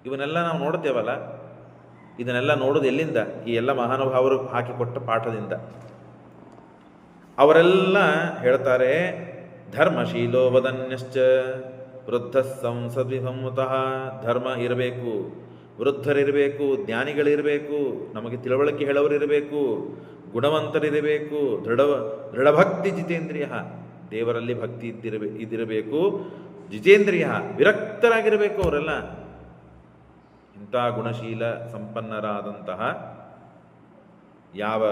ಇವನ್ನೆಲ್ಲ ನಾವು ನೋಡ್ತೇವಲ್ಲ, ಇದನ್ನೆಲ್ಲ ನೋಡೋದು ಎಲ್ಲಿಂದ? ಈ ಎಲ್ಲ ಮಹಾನುಭಾವರು ಹಾಕಿಕೊಟ್ಟ ಪಾಠದಿಂದ. ಅವರೆಲ್ಲ ಹೇಳ್ತಾರೆ, ಧರ್ಮಶೀಲೋ ವದನ್ಯಶ್ಚ ವೃದ್ಧ ಸಂಸದ್ವಿಸಂವತಃ. ಧರ್ಮ ಇರಬೇಕು, ವೃದ್ಧರಿರಬೇಕು, ಜ್ಞಾನಿಗಳಿರಬೇಕು, ನಮಗೆ ತಿಳುವಳಿಕೆ ಹೇಳೋರಿರಬೇಕು, ಗುಣವಂತರಿರಬೇಕು, ದೃಢಭಕ್ತಿ ಜಿತೇಂದ್ರಿಯ, ದೇವರಲ್ಲಿ ಭಕ್ತಿ ಇದಿರಬೇಕು, ಜಿತೇಂದ್ರಿಯ, ವಿರಕ್ತರಾಗಿರಬೇಕು. ಅವರೆಲ್ಲ ಇಂಥ ಗುಣಶೀಲ ಸಂಪನ್ನರಾದಂತಹ ಯಾವ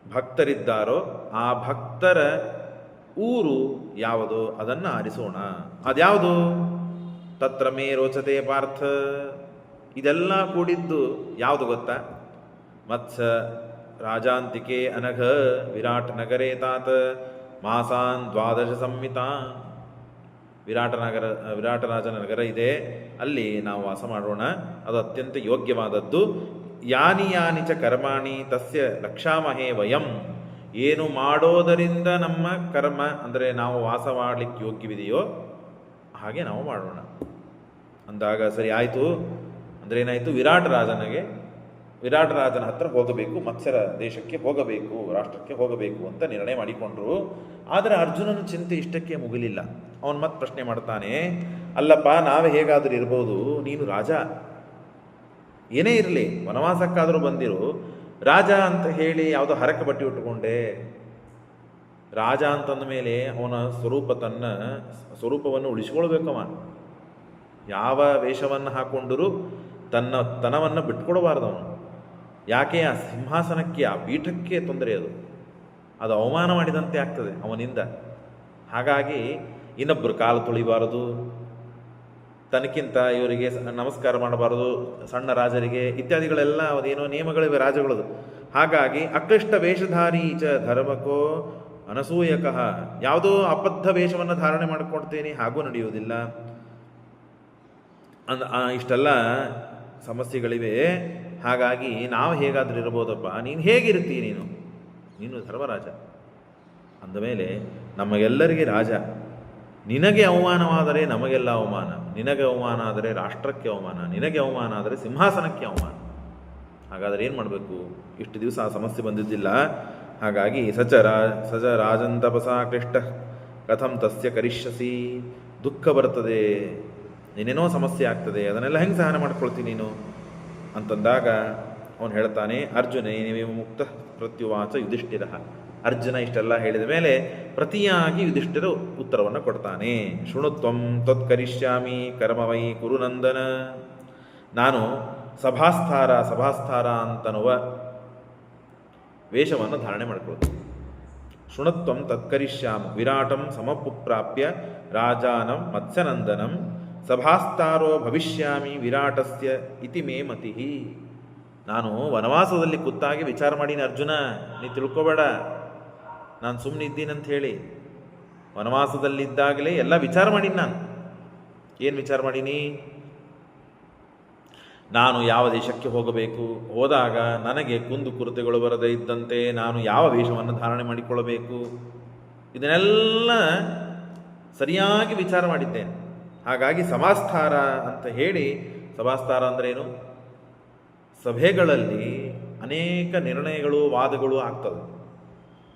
ಭಕ್ತರಿದ್ದಾರೋ ಆ ಭಕ್ತರ ಊರು ಯಾವುದು ಅದನ್ನು ಆರಿಸೋಣ. ಅದ್ಯಾವುದು? ತತ್ರ ಮೇ ರೋಚತೆ ಪಾರ್ಥ. ಇದೆಲ್ಲ ಕೂಡಿದ್ದು ಯಾವುದು ಗೊತ್ತಾ? ಮತ್ಸ್ಯ ರಾಜಾಂತಿಕೆ ಅನಘ ವಿರಾಟ್ ನಗರೇ ತಾತ ಮಾಸಾನ್ 12 ಸಂಹಿತಾನ್. ವಿರಾಟರಾಜನ ನಗರ ಇದೆ, ಅಲ್ಲಿ ನಾವು ವಾಸ ಮಾಡೋಣ. ಅದು ಅತ್ಯಂತ ಯೋಗ್ಯವಾದದ್ದು. ಯಾನಿ ಯಾನಿ ಚ ಕರ್ಮಾಣಿ ತಸ್ಯ ಲಕ್ಷಾಮಹೇ ವಯಂ. ಏನು ಮಾಡೋದರಿಂದ ನಮ್ಮ ಕರ್ಮ ಅಂದರೆ ನಾವು ವಾಸ ಮಾಡಲಿಕ್ಕೆ ಯೋಗ್ಯವಿದೆಯೋ ಹಾಗೆ ನಾವು ಮಾಡೋಣ ಅಂದಾಗ ಸರಿ ಆಯಿತು. ಅಂದರೆ ಏನಾಯಿತು? ವಿರಾಟರಾಜನ ಹತ್ರ ಹೋಗಬೇಕು, ಮತ್ಸ್ಯರ ದೇಶಕ್ಕೆ ಹೋಗಬೇಕು, ರಾಷ್ಟ್ರಕ್ಕೆ ಹೋಗಬೇಕು ಅಂತ ನಿರ್ಣಯ ಮಾಡಿಕೊಂಡ್ರು. ಆದರೆ ಅರ್ಜುನನ ಚಿಂತೆ ಇಷ್ಟಕ್ಕೆ ಮುಗಿಲಿಲ್ಲ. ಅವನು ಮತ್ತೆ ಪ್ರಶ್ನೆ ಮಾಡ್ತಾನೆ, ಅಲ್ಲಪ್ಪ, ನಾವೇ ಹೇಗಾದರೂ ಇರ್ಬೋದು, ನೀನು ರಾಜ, ಏನೇ ಇರಲಿ ವನವಾಸಕ್ಕಾದರೂ ಬಂದಿರು, ರಾಜ ಅಂತ ಹೇಳಿ ಯಾವುದೋ ಹರಕ ಬಟ್ಟೆ ಉಟ್ಟುಕೊಂಡೆ. ರಾಜ ಅಂತಂದ ಮೇಲೆ ಅವನ ತನ್ನ ಸ್ವರೂಪವನ್ನು ಉಳಿಸ್ಕೊಳ್ಬೇಕವ. ಯಾವ ವೇಷವನ್ನು ಹಾಕ್ಕೊಂಡರೂ ತನವನ್ನು ಬಿಟ್ಕೊಡಬಾರ್ದು ಅವನು. ಯಾಕೆ? ಆ ಸಿಂಹಾಸನಕ್ಕೆ, ಆ ಪೀಠಕ್ಕೆ ತೊಂದರೆ ಅದು ಅವಮಾನ ಮಾಡಿದಂತೆ ಆಗ್ತದೆ ಅವನಿಂದ. ಹಾಗಾಗಿ ಇನ್ನೊಬ್ಬರು ಕಾಲು ತುಳಿಬಾರದು, ತನಕ್ಕಿಂತ ಇವರಿಗೆ ನಮಸ್ಕಾರ ಮಾಡಬಾರದು, ಸಣ್ಣ ರಾಜರಿಗೆ ಇತ್ಯಾದಿಗಳೆಲ್ಲ ಅದೇನೋ ನಿಯಮಗಳಿವೆ ರಾಜಗಳದು. ಹಾಗಾಗಿ ಅಕ್ಲಿಷ್ಟ ವೇಷಧಾರಿ ಚ ಧರ್ಮಕೋ ಅನಸೂಯಕಃ. ಯಾವುದೋ ಅಬದ್ಧ ವೇಷವನ್ನು ಧಾರಣೆ ಮಾಡಿಕೊಡ್ತೇನೆ, ಹಾಗೂ ನಡೆಯುವುದಿಲ್ಲ. ಇಷ್ಟೆಲ್ಲ ಸಮಸ್ಯೆಗಳಿವೆ. ಹಾಗಾಗಿ ನಾವು ಹೇಗಾದರೂ ಇರ್ಬೋದಪ್ಪ, ನೀನು ಹೇಗಿರ್ತೀಯ? ನೀನು ಧರ್ಮರಾಜ ಅಂದಮೇಲೆ ನಮಗೆಲ್ಲರಿಗೆ ರಾಜ. ನಿನಗೆ ಅವಮಾನವಾದರೆ ನಮಗೆಲ್ಲ ಅವಮಾನ, ನಿನಗೆ ಅವಮಾನ ಆದರೆ ರಾಷ್ಟ್ರಕ್ಕೆ ಅವಮಾನ, ನಿನಗೆ ಅವಮಾನ ಆದರೆ ಸಿಂಹಾಸನಕ್ಕೆ ಅವಮಾನ. ಹಾಗಾದರೆ ಏನು ಮಾಡಬೇಕು? ಇಷ್ಟು ದಿವಸ ಆ ಸಮಸ್ಯೆ ಬಂದಿದ್ದಿಲ್ಲ. ಹಾಗಾಗಿ ಸಚ ರಾಜಂತಪಸ ಕ್ಲಿಷ್ಟ ಕಥಂ ತಸ್ಯ ಕರಿಷ್ಯಸಿ. ದುಃಖ ಬರ್ತದೆ, ನೀನೇನೋ ಸಮಸ್ಯೆ ಆಗ್ತದೆ, ಅದನ್ನೆಲ್ಲ ಹೆಂಗೆ ಸಹನ ಮಾಡ್ಕೊಳ್ತೀನಿ ನೀನು ಅಂತಂದಾಗ ಅವನು ಹೇಳ್ತಾನೆ, ಅರ್ಜುನ ನೀವು ಮುಕ್ತ ಪ್ರತ್ಯುವಾಚ ಯುಧಿಷ್ಠಿರ. ಅರ್ಜುನ ಇಷ್ಟೆಲ್ಲ ಹೇಳಿದ ಮೇಲೆ ಪ್ರತಿಯಾಗಿ ಯುಧಿಷ್ಠಿರ ಉತ್ತರವನ್ನು ಕೊಡ್ತಾನೆ. ಶೃಣುತ್ವಂ ತತ್ಕರಿಷ್ಯಾಮಿ ಕರ್ಮವೈ ಕುರುನಂದನ. ನಾನು ಸಭಾಸ್ಥಾರ ಅಂತನ್ನುವ ವೇಷವನ್ನು ಧಾರಣೆ ಮಾಡಿಕೊಳ್ತೀನಿ. ಶೃಣುತ್ವಂ ತತ್ಕರಿಷ್ಯಾಮ ವಿರಾಟಂ ಸಮಪುಪ್ರಾಪ್ಯ ರಾಜಾನಂ ಮತ್ಸ್ಯನಂದನಂ ಸಭಾಸ್ಥಾರೋ ಭವಿಷ್ಯಾಮಿ ವಿರಾಟಸ್ಯ ಇತಿ ಮೇ ಮತಿಃ. ನಾನು ವನವಾಸದಲ್ಲಿ ಕೂತಾಗಿ ವಿಚಾರ ಮಾಡೀನಿ ಅರ್ಜುನ, ನೀ ತಿಳ್ಕೊಬೇಡ ನಾನು ಸುಮ್ಮನೆ ಇದ್ದೀನಂತ ಹೇಳಿ. ವನವಾಸದಲ್ಲಿದ್ದಾಗಲೇ ಎಲ್ಲ ವಿಚಾರ ಮಾಡೀನಿ ನಾನು. ಏನು ವಿಚಾರ ಮಾಡೀನಿ? ನಾನು ಯಾವ ದೇಶಕ್ಕೆ ಹೋಗಬೇಕು, ಹೋದಾಗ ನನಗೆ ಕುಂದು ಕುರುತೆಗಳು ಬರದೇ ಇದ್ದಂತೆ ನಾನು ಯಾವ ವೇಷವನ್ನು ಧಾರಣೆ ಮಾಡಿಕೊಳ್ಳಬೇಕು, ಇದನ್ನೆಲ್ಲ ಸರಿಯಾಗಿ ವಿಚಾರ ಮಾಡಿದ್ದೇನೆ. ಹಾಗಾಗಿ ಸಭಾಸ್ಥಾರ ಅಂತ ಹೇಳಿ, ಸಭಾಸ್ಥಾರ ಅಂದ್ರೇನು? ಸಭೆಗಳಲ್ಲಿ ಅನೇಕ ನಿರ್ಣಯಗಳು ವಾದಗಳು ಆಗ್ತವೆ.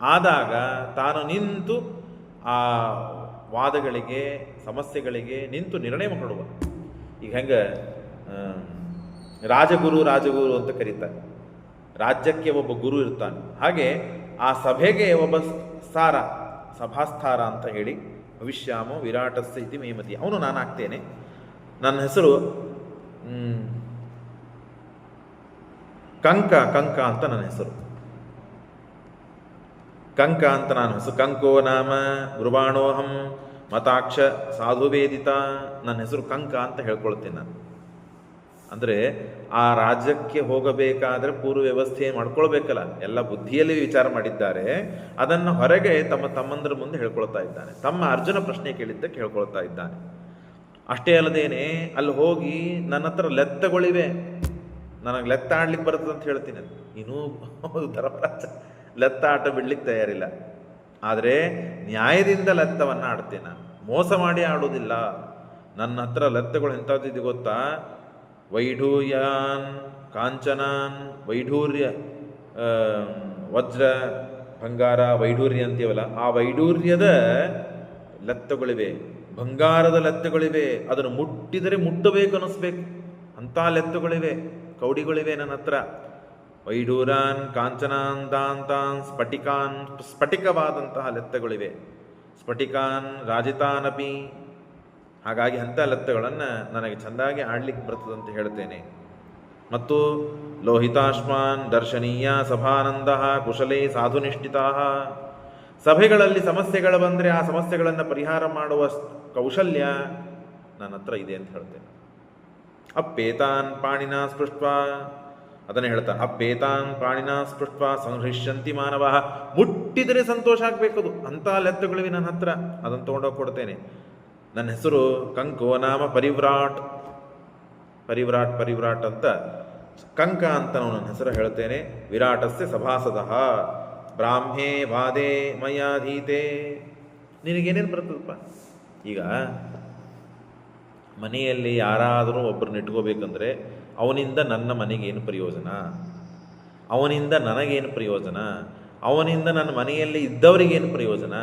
ಆದಾಗ ತಾನು ನಿಂತು ಆ ವಾದಗಳಿಗೆ ಸಮಸ್ಯೆಗಳಿಗೆ ನಿಂತು ನಿರ್ಣಯ ಮಾಡುವ. ಈಗ ಹೆಂಗೆ ರಾಜಗುರು ಅಂತ ಕರೀತಾರೆ. ರಾಜ್ಯಕ್ಕೆ ಒಬ್ಬ ಗುರು ಇರ್ತಾನೆ. ಹಾಗೆ ಆ ಸಭೆಗೆ ಒಬ್ಬ ಸ್ಥಾರ, ಸಭಾಸ್ಥಾರ ಅಂತ ಹೇಳಿ, ಭವಿಷ್ಯಾಮೋ ವಿರಾಟಸ್ಯ ಇತಿ ಮೇಮತಿ, ಅವನು ನಾನು ಆಗ್ತೇನೆ. ನನ್ನ ಹೆಸರು ಕಂಕ ಅಂತ ನನ್ನ ಹೆಸರು. ಕಂಕ ಅಂತ ನಾನು ಹೆಸರು. ಕಂಕೋ ನಾಮ ಗುರುಬಾಣೋಹಂ ಮತಾಕ್ಷ ಸಾಧುವೇದಿತ. ನನ್ನ ಹೆಸರು ಕಂಕ ಅಂತ ಹೇಳ್ಕೊಳ್ತೀನಿ ನಾನು. ಅಂದರೆ ಆ ರಾಜ್ಯಕ್ಕೆ ಹೋಗಬೇಕಾದ್ರೆ ಪೂರ್ವ ವ್ಯವಸ್ಥೆ ಮಾಡ್ಕೊಳ್ಬೇಕಲ್ಲ, ಎಲ್ಲ ಬುದ್ಧಿಯಲ್ಲಿ ವಿಚಾರ ಮಾಡಿದ್ದಾರೆ. ಅದನ್ನು ಹೊರಗೆ ತಮ್ಮಂದರ ಮುಂದೆ ಹೇಳ್ಕೊಳ್ತಾ ಇದ್ದಾನೆ. ತಮ್ಮ ಅರ್ಜುನ ಪ್ರಶ್ನೆ ಕೇಳಿದ್ದಕ್ಕೆ ಹೇಳ್ಕೊಳ್ತಾ ಇದ್ದಾನೆ. ಅಷ್ಟೇ ಅಲ್ಲದೇನೆ ಅಲ್ಲಿ ಹೋಗಿ ನನ್ನ ಹತ್ರ ಲೆತ್ತಗಳಿವೆ, ನನಗೆ ಲೆತ್ತ ಆಡ್ಲಿಕ್ಕೆ ಬರ್ತದೆ ಅಂತ ಹೇಳ್ತೀನಿ. ಇನ್ನೂ ಧರ್ಮರಾಜ ಲೆತ್ತ ಆಟ ಬಿಡ್ಲಿಕ್ಕೆ ತಯಾರಿಲ್ಲ. ಆದರೆ ನ್ಯಾಯದಿಂದ ಲೆತ್ತವನ್ನು ಆಡ್ತೇನೆ ನಾನು, ಮೋಸ ಮಾಡಿ ಆಡೋದಿಲ್ಲ. ನನ್ನ ಹತ್ರ ಲೆತ್ತಗಳು ಎಂಥದ್ದು ಗೊತ್ತಾ? ವೈಢೂರ್ಯಾನ್ ಕಾಂಚನಾನ್, ವೈಢೂರ್ಯ ವಜ್ರ ಬಂಗಾರ ವೈಢೂರ್ಯ ಅಂತೀವಲ್ಲ, ಆ ವೈಢೂರ್ಯದ ಲೆತ್ತಗಳಿವೆ, ಬಂಗಾರದ ಲೆತ್ತಗಳಿವೆ. ಅದನ್ನು ಮುಟ್ಟಿದರೆ ಮುಟ್ಟಬೇಕು ಅನ್ನಿಸ್ಬೇಕು ಅಂಥ ಲೆತ್ತಗಳಿವೆ, ಕೌಡಿಗಳಿವೆ ನನ್ನ ಹತ್ರ. ವೈಢೂರಾನ್ ಕಾಂಚನಾನ್ ದಾಂತಾನ್ ಸ್ಫಟಿಕವಾದಂತಹ ಲೆತ್ತಗಳಿವೆ. ಸ್ಫಟಿಕಾನ್ ರಾಜಿತಾನಪಿ. ಹಾಗಾಗಿ ಅಂಥ ಲೆತ್ತಗಳನ್ನು ನನಗೆ ಚೆಂದಾಗಿ ಆಡ್ಲಿಕ್ಕೆ ಬರ್ತದಂತ ಹೇಳ್ತೇನೆ. ಮತ್ತು ಲೋಹಿತಾಶ್ಮಾನ್ ದರ್ಶನೀಯ ಸಭಾನಂದ ಕುಶಲೇ ಸಾಧುನಿಷ್ಠಿತಾ. ಸಭೆಗಳಲ್ಲಿ ಸಮಸ್ಯೆಗಳು ಬಂದರೆ ಆ ಸಮಸ್ಯೆಗಳನ್ನು ಪರಿಹಾರ ಮಾಡುವ ಕೌಶಲ್ಯ ನನ್ನ ಹತ್ರ ಇದೆ ಅಂತ ಹೇಳ್ತೇನೆ. ಅಪ್ಪೇತಾನ್ ಪಾಣಿನ ಸ್ಪೃಷ್ಟ, ಅದನ್ನೇ ಹೇಳ್ತಾನೆ. ಅಪ್ಪೇತಾನ್ ಪಾಣಿನ ಸ್ಪೃಷ್ಟ ಸಂಹೃಷ್ಯಂತಿ ಮಾನವ. ಮುಟ್ಟಿದರೆ ಸಂತೋಷ ಆಗಬೇಕದು, ಅಂಥ ಲೆತ್ತಗಳಿವೆ ನನ್ನ ಹತ್ರ, ಅದನ್ನು ತೊಗೊಂಡೋಗಿ ಕೊಡ್ತೇನೆ. ನನ್ನ ಹೆಸರು ಕಂಕೋ ನಾಮ ಪರಿವ್ರಾಟ್. ಪರಿವ್ರಾಟ್ ಅಂತ ಕಂಕ ಅಂತ ನಾವು ನನ್ನ ಹೆಸರು ಹೇಳ್ತೇನೆ. ವಿರಾಟಸ್ಯ ಸಭಾಸದಃ ಬ್ರಾಹ್ಮೇ ವಾದೇ ಮಯಾಧೀತೆ. ನಿನಗೇನೇನು ಬರ್ತದಪ್ಪ? ಈಗ ಮನೆಯಲ್ಲಿ ಯಾರಾದರೂ ಒಬ್ಬರನ್ನ ಇಟ್ಕೋಬೇಕಂದ್ರೆ ಅವನಿಂದ ನನ್ನ ಮನೆಗೇನು ಪ್ರಯೋಜನ, ಅವನಿಂದ ನನಗೇನು ಪ್ರಯೋಜನ, ಅವನಿಂದ ನನ್ನ ಮನೆಯಲ್ಲಿ ಇದ್ದವರಿಗೇನು ಪ್ರಯೋಜನ,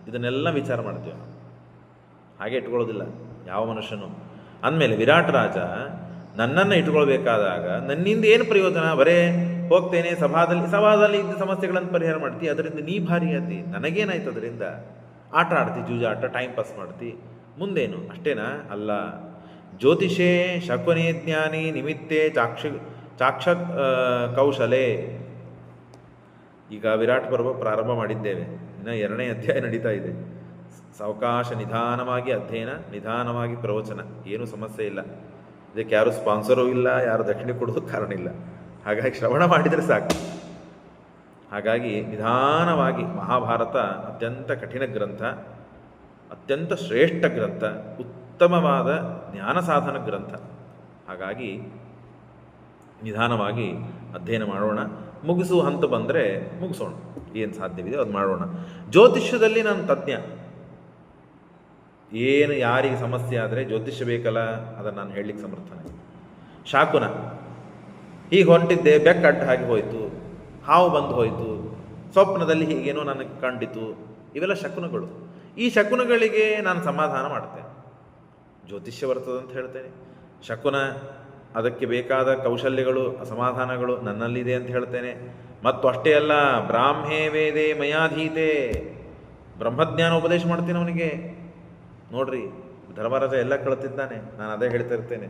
ಇದನ್ನೆಲ್ಲ ವಿಚಾರ ಮಾಡ್ತೀವಿ ನಾವು. ಹಾಗೆ ಇಟ್ಕೊಳ್ಳೋದಿಲ್ಲ ಯಾವ ಮನುಷ್ಯನು. ಅಂದಮೇಲೆ ವಿರಾಟ್ ರಾಜ ನನ್ನನ್ನು ಇಟ್ಕೊಳ್ಬೇಕಾದಾಗ ನನ್ನಿಂದ ಏನು ಪ್ರಯೋಜನ? ಬರೇ ಹೋಗ್ತೇನೆ ಸಭಾದಲ್ಲಿ ಇದ್ದ ಸಮಸ್ಯೆಗಳನ್ನು ಪರಿಹಾರ ಮಾಡ್ತಿ, ಅದರಿಂದ ನೀ ಭಾರಿ ಆತಿ, ನನಗೇನಾಯ್ತು ಅದರಿಂದ? ಆಟ ಆಡ್ತಿ, ಜೂಜಾಟ, ಟೈಮ್ ಪಾಸ್ ಮಾಡ್ತಿ, ಮುಂದೇನು? ಅಷ್ಟೇನಾ? ಅಲ್ಲ. ಜ್ಯೋತಿಷೇ ಶಕುನೇ ಜ್ಞಾನಿ ನಿಮಿತ್ತೇ ಚಾಕ್ಷ ಕೌಶಲೆ. ಈಗ ವಿರಾಟ್ ಪರ್ವ ಪ್ರಾರಂಭ ಮಾಡಿದ್ದೇವೆ, ಇನ್ನು 2ನೇ ಅಧ್ಯಾಯ ನಡೀತಾ ಇದೆ. ಸಾವಕಾಶ ನಿಧಾನವಾಗಿ ಅಧ್ಯಯನ, ನಿಧಾನವಾಗಿ ಪ್ರವಚನ, ಏನೂ ಸಮಸ್ಯೆ ಇಲ್ಲ. ಇದಕ್ಕೆ ಯಾರು ಸ್ಪಾನ್ಸರೂ ಇಲ್ಲ, ಯಾರು ದಕ್ಷಿಣೆ ಕೊಡೋದಕ್ಕೆ ಕಾರಣ ಇಲ್ಲ. ಹಾಗಾಗಿ ಶ್ರವಣ ಮಾಡಿದರೆ ಸಾಕು. ಹಾಗಾಗಿ ನಿಧಾನವಾಗಿ. ಮಹಾಭಾರತ ಅತ್ಯಂತ ಕಠಿಣ ಗ್ರಂಥ, ಅತ್ಯಂತ ಶ್ರೇಷ್ಠ ಗ್ರಂಥ, ಉತ್ತಮವಾದ ಜ್ಞಾನ ಸಾಧನ ಗ್ರಂಥ. ಹಾಗಾಗಿ ನಿಧಾನವಾಗಿ ಅಧ್ಯಯನ ಮಾಡೋಣ. ಮುಗಿಸುವ ಹಂತ ಬಂದರೆ ಮುಗಿಸೋಣ, ಏನು ಸಾಧ್ಯವಿದೆ ಅದು ಮಾಡೋಣ. ಜ್ಯೋತಿಷ್ಯದಲ್ಲಿ ನಾನು ತಜ್ಞ. ಏನು ಯಾರಿಗೆ ಸಮಸ್ಯೆ ಆದರೆ ಜ್ಯೋತಿಷ್ಯ ಬೇಕಲ್ಲ, ಅದನ್ನು ನಾನು ಹೇಳಲಿಕ್ಕೆ ಸಮರ್ಥನೆ. ಶಾಕುನ ಹೀಗೆ ಹೊಂಟಿದ್ದೆ, ಬೆಕ್ಕ ಅಡ್ಡ ಹಾಗೆ ಹೋಯಿತು, ಹಾವು ಬಂದು ಹೋಯಿತು, ಸ್ವಪ್ನದಲ್ಲಿ ಹೀಗೇನೋ ನನಗೆ ಕಂಡಿತು, ಇವೆಲ್ಲ ಶಕುನಗಳು. ಈ ಶಕುನಗಳಿಗೆ ನಾನು ಸಮಾಧಾನ ಮಾಡ್ತೇನೆ. ಜ್ಯೋತಿಷ್ಯ ಬರ್ತದೆ ಅಂತ ಹೇಳ್ತೇನೆ. ಶಕುನ ಅದಕ್ಕೆ ಬೇಕಾದ ಕೌಶಲ್ಯಗಳು ಅಸಮಾಧಾನಗಳು ನನ್ನಲ್ಲಿದೆ ಅಂತ ಹೇಳ್ತೇನೆ. ಮತ್ತು ಅಷ್ಟೇ ಅಲ್ಲ, ಬ್ರಾಹ್ಮೇ ವೇದೇ ಮಯಾಧೀತೆ. ಬ್ರಹ್ಮಜ್ಞಾನ ಉಪದೇಶ ಮಾಡ್ತೀನಿ ಅವನಿಗೆ. ನೋಡ್ರಿ, ಧರ್ಮರಾಜ ಎಲ್ಲ ಕಳ್ತಿದ್ದಾನೆ. ನಾನು ಅದೇ ಹೇಳ್ತಾ ಇರ್ತೇನೆ,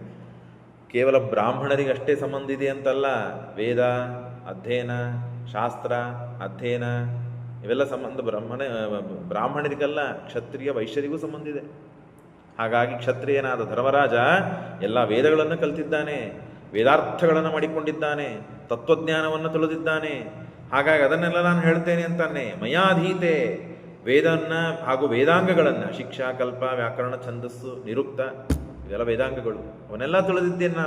ಕೇವಲ ಬ್ರಾಹ್ಮಣರಿಗೆ ಅಷ್ಟೇ ಸಂಬಂಧ ಇದೆ ಅಂತಲ್ಲ. ವೇದ ಅಧ್ಯಯನ, ಶಾಸ್ತ್ರ ಅಧ್ಯಯನ, ಇವೆಲ್ಲ ಸಂಬಂಧ ಬ್ರಾಹ್ಮಣರಿಗಲ್ಲ, ಕ್ಷತ್ರಿಯ ವೈಶ್ಯರಿಗೂ ಸಂಬಂಧ ಇದೆ. ಹಾಗಾಗಿ ಕ್ಷತ್ರಿಯನಾದ ಧರ್ಮರಾಜ ಎಲ್ಲ ವೇದಗಳನ್ನು ಕಲ್ತಿದ್ದಾನೆ. ವೇದಾರ್ಥಗಳನ್ನು ಮಾಡಿಕೊಂಡಿದ್ದಾನೆ, ತತ್ವಜ್ಞಾನವನ್ನು ತಿಳಿದಿದ್ದಾನೆ. ಹಾಗಾಗಿ ಅದನ್ನೆಲ್ಲ ನಾನು ಹೇಳ್ತೇನೆ ಅಂತಾನೆ. ಮಯಾಧೀತೆ ವೇದನ್ನ ಹಾಗೂ ವೇದಾಂಗಗಳನ್ನು, ಶಿಕ್ಷಾ, ಕಲ್ಪ, ವ್ಯಾಕರಣ, ಛಂದಸ್ಸು, ನಿರುಕ್ತ, ಇವೆಲ್ಲ ವೇದಾಂಗಗಳು, ಅವನ್ನೆಲ್ಲ ತಿಳಿದಿದ್ದೇನೆ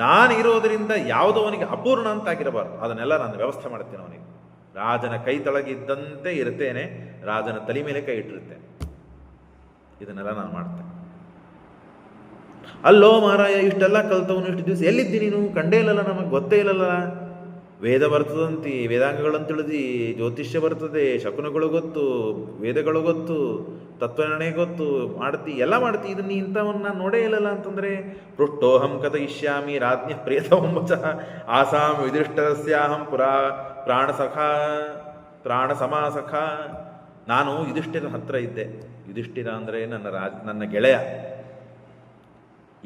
ನಾನು ಇರೋದರಿಂದ ಯಾವುದೋ ಅವನಿಗೆ ಅಪೂರ್ಣ ಅಂತಾಗಿರಬಾರ್ದು. ಅದನ್ನೆಲ್ಲ ನಾನು ವ್ಯವಸ್ಥೆ ಮಾಡ್ತೇನೆ. ಅವನಿಗೆ ರಾಜನ ಕೈ ತಳಗಿದ್ದಂತೆ ಇರ್ತೇನೆ, ರಾಜನ ತಲೆ ಮೇಲೆ ಕೈ ಇಟ್ಟಿರ್ತೇನೆ. ಇದನ್ನೆಲ್ಲ ನಾನು ಮಾಡ್ತೇನೆ. ಅಲ್ಲೋ ಮಾರಾಯ, ಇಷ್ಟೆಲ್ಲ ಕಲ್ತವನು, ಇಷ್ಟು ದಿವಸ ಎಲ್ಲಿದ್ದಿ ನೀನು? ಕಂಡೇ ಇಲ್ಲಲ್ಲ, ನಮಗೆ ಗೊತ್ತೇ ಇಲ್ಲಲ್ಲ. ವೇದ ಬರ್ತದಂತಿ, ವೇದಾಂಗಗಳನ್ನು ತಿಳಿದಿ, ಜ್ಯೋತಿಷ್ಯ ಬರ್ತದೆ, ಶಕುನಗಳು ಗೊತ್ತು, ವೇದಗಳು ಗೊತ್ತು, ತತ್ವನಿರ್ಣಯ ಗೊತ್ತು, ಮಾಡ್ತಿ, ಎಲ್ಲ ಮಾಡ್ತಿ. ಇದನ್ನ ಇಂಥವನ್ನ ನಾನು ನೋಡೇ ಇಲ್ಲಲ್ಲ ಅಂತಂದರೆ, ಪೃಷ್ಟೋಹಂ ಕಥಯಿಷ್ಯಾಮಿ ರಾಜ್ಞ ಪ್ರಿಯತಮಂಬಚ ಆಸಾಂ ಯುಧಿಷ್ಠಿರಸ್ಯಾಹಂ ಪುರಾ ಪ್ರಾಣ ಸಮಾಸಖ. ನಾನು ಯುಧಿಷ್ಠಿರನ ಹತ್ರ ಇದ್ದೆ. ಯುಧಿಷ್ಠಿರ ಅಂದರೆ ನನ್ನ ಗೆಳೆಯ.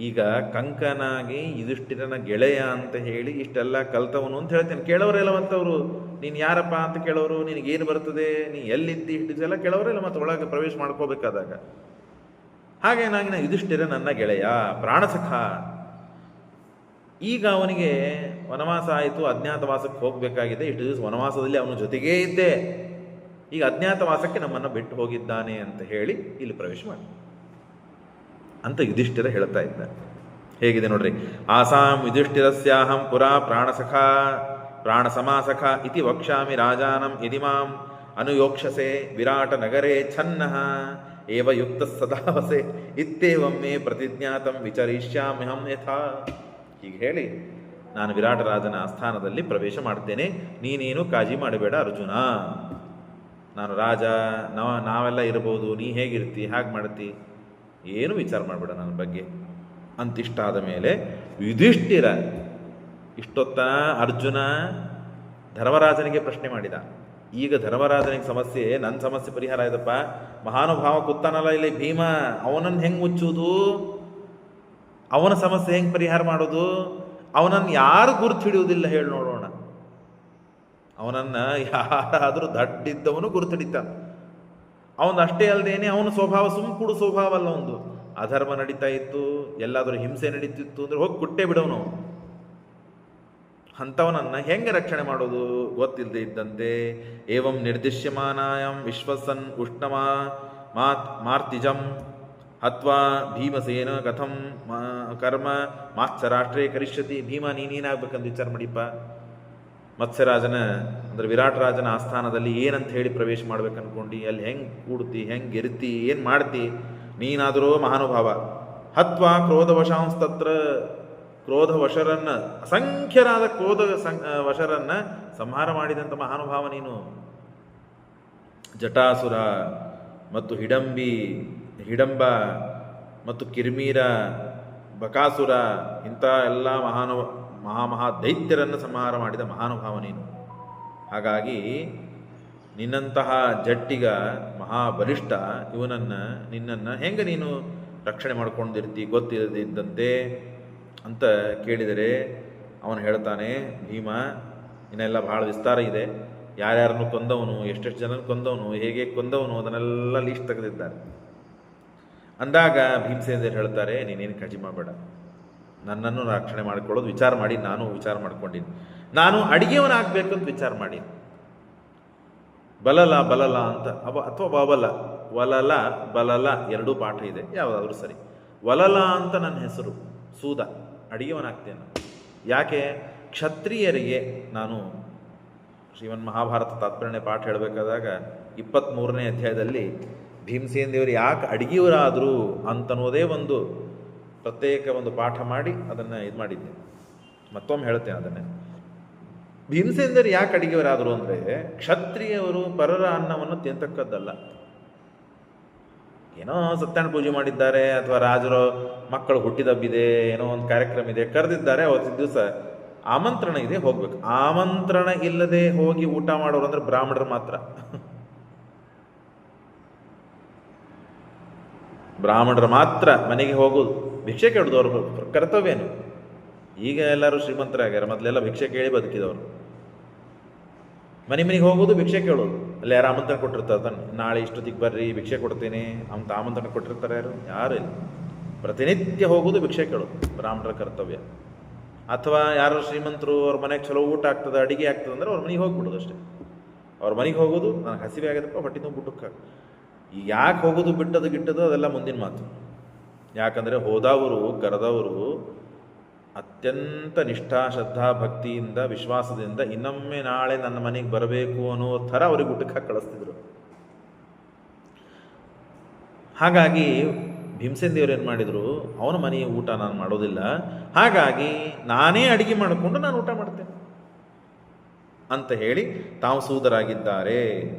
ಈಗ ಕಂಕನಾಗಿ ಯುಧಿಷ್ಠಿರನ ಗೆಳೆಯ ಅಂತ ಹೇಳಿ ಇಷ್ಟೆಲ್ಲ ಕಲ್ತವನು ಅಂತ ಹೇಳ್ತೇನೆ. ಕೇಳೋರೆಲ್ಲ ಮತ್ತವರು, ನೀನು ಯಾರಪ್ಪ ಅಂತ ಕೇಳೋರು, ನಿನಗೇನು ಬರ್ತದೆ, ನೀ ಎಲ್ಲಿದ್ದಿ, ಇಷ್ಟೆಲ್ಲ ಕೇಳೋರೆಲ್ಲ ಮತ್ತೆ ಒಳಗೆ ಪ್ರವೇಶ ಮಾಡ್ಕೋಬೇಕಾದಾಗ. ಹಾಗೆ ನಾನು ಯುಧಿಷ್ಠಿರ ನನ್ನ ಗೆಳೆಯ, ಪ್ರಾಣಸಖ. ಈಗ ಅವನಿಗೆ ವನವಾಸ ಆಯಿತು, ಅಜ್ಞಾತವಾಸಕ್ಕೆ ಹೋಗಬೇಕಾಗಿದೆ. ಇಷ್ಟು ದಿವಸ ವನವಾಸದಲ್ಲಿ ಅವನ ಜೊತೆಗೇ ಇದ್ದೆ, ಈಗ ಅಜ್ಞಾತವಾಸಕ್ಕೆ ನಮ್ಮನ್ನು ಬಿಟ್ಟು ಹೋಗಿದ್ದಾನೆ ಅಂತ ಹೇಳಿ ಇಲ್ಲಿ ಪ್ರವೇಶ ಮಾಡಿ ಅಂತ ಯುಧಿಷ್ಠಿರ ಹೇಳ್ತಾ ಇದ್ದಾರೆ. ಹೇಗಿದೆ ನೋಡ್ರಿ. ಆಸಾಂ ಯುಧಿಷ್ಠಿರಸ್ಯಾಹಂ ಪುರಾ ಪ್ರಾಣಸಖ ಪ್ರಾಣ ಸಮಾಸಖ ಇತಿ ವಕ್ಷ್ಯಾಮಿ ರಾಜಾನಂ ಯದಿಮಾಂ ಅನುಯೋಕ್ಷಸೆ ವಿರಾಟ ನಗರೇ ಛನ್ನಃ ಏವ ಯುಕ್ತ ಸದಾವಸೆ ಇತ್ತೇವಂ ಮೇ ಪ್ರತಿಜ್ಞಾತಂ ವಿಚರಿಷ್ಯಾಮ್ಯಹಂ ಯಥಾ. ಹೀಗೆ ಹೇಳಿ ನಾನು ವಿರಾಟ ರಾಜನ ಆಸ್ಥಾನದಲ್ಲಿ ಪ್ರವೇಶ ಮಾಡ್ತೇನೆ, ನೀನೇನು ಕಾಳಜಿ ಮಾಡಬೇಡ ಅರ್ಜುನ. ನಾನು ರಾಜ, ನಾವೆಲ್ಲ ಇರ್ಬೋದು, ನೀ ಹೇಗಿರ್ತಿ, ಹಾಗೆ ಮಾಡ್ತಿ, ಏನು ವಿಚಾರ ಮಾಡಬೇಡ ನನ್ನ ಬಗ್ಗೆ ಅಂತಿಷ್ಟಾದ ಮೇಲೆ ಯುಧಿಷ್ಠಿರ ಇಷ್ಟೊತ್ತ ಅರ್ಜುನ ಧರ್ಮರಾಜನಿಗೆ ಪ್ರಶ್ನೆ ಮಾಡಿದ. ಈಗ ಧರ್ಮರಾಜನಿಗೆ ಸಮಸ್ಯೆ, ನನ್ನ ಸಮಸ್ಯೆ ಪರಿಹಾರ ಆಯ್ತಪ್ಪ. ಮಹಾನುಭಾವ ಕೂತಾನಲ್ಲ ಇಲ್ಲಿ ಭೀಮ, ಅವನನ್ನು ಹೆಂಗೆ ಮುಚ್ಚುವುದು, ಅವನ ಸಮಸ್ಯೆ ಹೆಂಗೆ ಪರಿಹಾರ ಮಾಡೋದು, ಅವನನ್ನು ಯಾರು ಗುರುತು ಹಿಡಿಯುವುದಿಲ್ಲ ಹೇಳಿ ನೋಡೋಣ. ಅವನನ್ನು ಯಾರಾದರೂ ದಡ್ಡಿದ್ದವನು ಗುರುತು ಹಿಡಿತಾನೆ. ಅವನು ಅಷ್ಟೇ ಅಲ್ಲದೇನೆ ಅವನ ಸ್ವಭಾವ ಸುಮ್ಕೂಡು ಸ್ವಭಾವ ಅಲ್ಲ. ಒಂದು ಅಧರ್ಮ ನಡೀತಾ ಇತ್ತು, ಎಲ್ಲಾದರೂ ಹಿಂಸೆ ನಡೀತಿತ್ತು ಅಂದರೆ ಹೋಗಿ ಕುಟ್ಟೆ ಬಿಡೋನು. ಅಂಥವನನ್ನು ಹೆಂಗೆ ರಕ್ಷಣೆ ಮಾಡೋದು ಗೊತ್ತಿಲ್ಲದೆ ಇದ್ದಂತೆ ಏವಂ ನಿರ್ದಿಶ್ಯಮಾನಾಯಂ ವಿಶ್ವಸನ್ ಉಷ್ಣಮಾ ಮಾರ್ತಿಜಂ ಹತ್ವಾ ಭೀಮಸೇನ ಕಥಂ ಕರ್ಮ ಮಾತ್ಸರಾಷ್ಟ್ರೇ ಕರಿಷ್ಯತಿ. ಭೀಮ ನೀನೇನಾಗಬೇಕಂತ ವಿಚಾರ ಮಾಡಿಪ್ಪ. ಮತ್ಸ್ಯರಾಜನ ಅಂದರೆ ವಿರಾಟ್ ರಾಜನ ಆಸ್ಥಾನದಲ್ಲಿ ಏನಂತ ಹೇಳಿ ಪ್ರವೇಶ ಮಾಡ್ಬೇಕು ಅನ್ಕೊಂಡು, ಅಲ್ಲಿ ಹೆಂಗೆ ಕೂಡ್ತಿ, ಹೆಂಗೆ ಇರ್ತಿ, ಏನು ಮಾಡ್ತಿ, ನೀನಾದರೂ ಮಹಾನುಭಾವ. ಹತ್ವಾ ಕ್ರೋಧವಶಾಂಸ್ತತ್ರ, ಕ್ರೋಧವಶರನ್ನ, ಅಸಂಖ್ಯರಾದ ವಶರನ್ನ ಸಂಹಾರ ಮಾಡಿದಂಥ ಮಹಾನುಭಾವ ನೀನು. ಜಟಾಸುರ ಮತ್ತು ಹಿಡಂಬ ಮತ್ತು ಕಿರ್ಮೀರ, ಬಕಾಸುರ, ಇಂಥ ಎಲ್ಲ ಮಹಾ ದೈತ್ಯರನ್ನು ಸಂಹಾರ ಮಾಡಿದ ಮಹಾನುಭಾವ ನೀನು. ಹಾಗಾಗಿ ನಿನ್ನಂತಹ ಜಟ್ಟಿಗ ಮಹಾಬಲಿಷ್ಠ ನಿನ್ನನ್ನು ಹೆಂಗೆ ನೀನು ರಕ್ಷಣೆ ಮಾಡ್ಕೊಂಡಿರ್ತಿ ಗೊತ್ತಿರದಿದ್ದಂತೆ ಅಂತ ಕೇಳಿದರೆ ಅವನು ಹೇಳ್ತಾನೆ, ಭೀಮ ಇನ್ನೆಲ್ಲ ಭಾಳ ವಿಸ್ತಾರ ಇದೆ, ಯಾರ್ಯಾರನ್ನು ಕೊಂದವನು, ಎಷ್ಟೆಷ್ಟು ಜನ ಕೊಂದವನು, ಹೇಗೆ ಕೊಂದವನು, ಅದನ್ನೆಲ್ಲ ಲೀಸ್ಟ್ ತೆಗೆದಿದ್ದಾರೆ. ಅಂದಾಗ ಭೀಮಸೇನರು ಹೇಳ್ತಾರೆ, ನೀನೇನು ಕಾಳಜಿ ಮಾಡಬೇಡ, ನನ್ನನ್ನು ರಕ್ಷಣೆ ಮಾಡಿಕೊಳ್ಳೋದು ವಿಚಾರ ಮಾಡಿ ನಾನು ವಿಚಾರ ಮಾಡ್ಕೊಂಡಿನಿ. ನಾನು ಅಡಿಗೆಯವನಾಗಬೇಕಂತ ವಿಚಾರ ಮಾಡಿ. ಬಲಲ ಅಂತ ಅಥವಾ ಬಬಲ, ವಲಲ ಬಲಲ ಎರಡೂ ಪಾಠ ಇದೆ, ಯಾವುದಾದ್ರೂ ಸರಿ. ವಲಲ ಅಂತ ನನ್ನ ಹೆಸರು, ಸೂದ, ಅಡಿಗೆಯವನಾಗ್ತೇನೆ. ಯಾಕೆ? ಕ್ಷತ್ರಿಯರಿಗೆ ನಾನು ಶ್ರೀಮನ್ ಮಹಾಭಾರತ ತಾತ್ಪರ್ಯ ಪಾಠ ಹೇಳಬೇಕಾದಾಗ 23ನೇ ಅಧ್ಯಾಯದಲ್ಲಿ ಭೀಮಸೇನ ದೇವರು ಯಾಕೆ ಅಡಿಗೆಯವರಾದರು ಅಂತನ್ನೋದೇ ಒಂದು ಪ್ರತ್ಯೇಕ ಒಂದು ಪಾಠ ಮಾಡಿ ಅದನ್ನು ಇದು ಮಾಡಿದ್ದೆ. ಮತ್ತೊಮ್ಮೆ ಹೇಳ್ತೇನೆ ಅದನ್ನೇ. ಭೀಮಸೇನ ದೇವರು ಯಾಕೆ ಅಡಿಗೆಯವರಾದರು ಅಂದರೆ, ಕ್ಷತ್ರಿಯವರು ಪರರ ಅನ್ನವನ್ನು ತಿಂತಕ್ಕದ್ದಲ್ಲ. ಏನೋ ಸತ್ಯನಾರಾಯಣ ಪೂಜೆ ಮಾಡಿದ್ದಾರೆ, ಅಥವಾ ರಾಜರ ಮಕ್ಕಳು ಹುಟ್ಟಿದಬ್ಬಿದೆ, ಏನೋ ಒಂದು ಕಾರ್ಯಕ್ರಮ ಇದೆ, ಕರೆದಿದ್ದಾರೆ, ಅವತ್ತಿನ ದಿವಸ ಆಮಂತ್ರಣ ಇದೆ, ಹೋಗ್ಬೇಕು. ಆಮಂತ್ರಣ ಇಲ್ಲದೆ ಹೋಗಿ ಊಟ ಮಾಡೋರು ಅಂದ್ರೆ ಬ್ರಾಹ್ಮಣರು ಮಾತ್ರ. ಬ್ರಾಹ್ಮಣರು ಮಾತ್ರ ಮನೆಗೆ ಹೋಗೋದು, ಭಿಕ್ಷೆ ಕೇಳೋದು ಅವ್ರ ಕರ್ತವ್ಯನು. ಈಗ ಎಲ್ಲರೂ ಶ್ರೀಮಂತರಾಗ್ಯಾರ, ಮೊದಲೆಲ್ಲ ಭಿಕ್ಷೆ ಕೇಳಿ ಬದುಕಿದವರು. ಮನೆಗೆ ಹೋಗೋದು, ಭಿಕ್ಷೆ ಕೇಳೋದು. ಅಲ್ಲಿ ಯಾರು ಆಮಂತ್ರಣ ಕೊಟ್ಟಿರ್ತಾರೆ, ನಾಳೆ ಇಷ್ಟೊತ್ತಿಗೆ ಬರ್ರಿ ಭಿಕ್ಷೆ ಕೊಡ್ತೇನೆ ಅಂತ ಆಮಂತ್ರಣ ಕೊಟ್ಟಿರ್ತಾರೆ. ಯಾರು ಇಲ್ಲ. ಪ್ರತಿನಿತ್ಯ ಹೋಗೋದು, ಭಿಕ್ಷೆ ಕೇಳೋದು ಬ್ರಾಹ್ಮಣರ ಕರ್ತವ್ಯ. ಅಥವಾ ಯಾರು ಶ್ರೀಮಂತರು ಅವ್ರ ಮನೆಗೆ ಚಲೋ ಊಟ ಆಗ್ತದೆ, ಅಡಿಗೆ ಆಗ್ತದೆ ಅಂದ್ರೆ ಅವ್ರ ಮನೆಗೆ ಹೋಗ್ಬಿಡೋದು ಅಷ್ಟೇ. ಅವ್ರ ಮನೆಗೆ ಹೋಗೋದು, ನನಗೆ ಹಸಿವೆ ಆಗ್ಯದಪ್ಪ ಹೊಟ್ಟೆ ತುಂಬ ಊಟಕ್ಕೆ, ಈಗ ಯಾಕೆ ಹೋಗೋದು ಬಿಟ್ಟದು ಗಿಟ್ಟದು ಅದೆಲ್ಲ ಮುಂದಿನ ಮಾತು. ಯಾಕಂದರೆ ಹೋದವರು ಕರೆದವರು ಅತ್ಯಂತ ನಿಷ್ಠಾ ಶ್ರದ್ಧಾ ಭಕ್ತಿಯಿಂದ ವಿಶ್ವಾಸದಿಂದ ಇನ್ನೊಮ್ಮೆ ನಾಳೆ ನನ್ನ ಮನೆಗೆ ಬರಬೇಕು ಅನ್ನೋ ಥರ ಅವ್ರಿಗೆ ಊಟಕ್ಕೆ ಹಾಕಿ ಕಳಿಸ್ತಿದ್ರು. ಹಾಗಾಗಿ ಭೀಮಸೇನ್ ದೇವರು ಏನು ಮಾಡಿದರು, ಅವನ ಮನೆಯ ಊಟ ನಾನು ಮಾಡೋದಿಲ್ಲ, ಹಾಗಾಗಿ ನಾನೇ ಅಡಿಗೆ ಮಾಡಿಕೊಂಡು ನಾನು ಊಟ ಮಾಡ್ತೇನೆ ಅಂತ ಹೇಳಿ ತಾವು ಸೂದರಾಗಿದ್ದಾರೆ.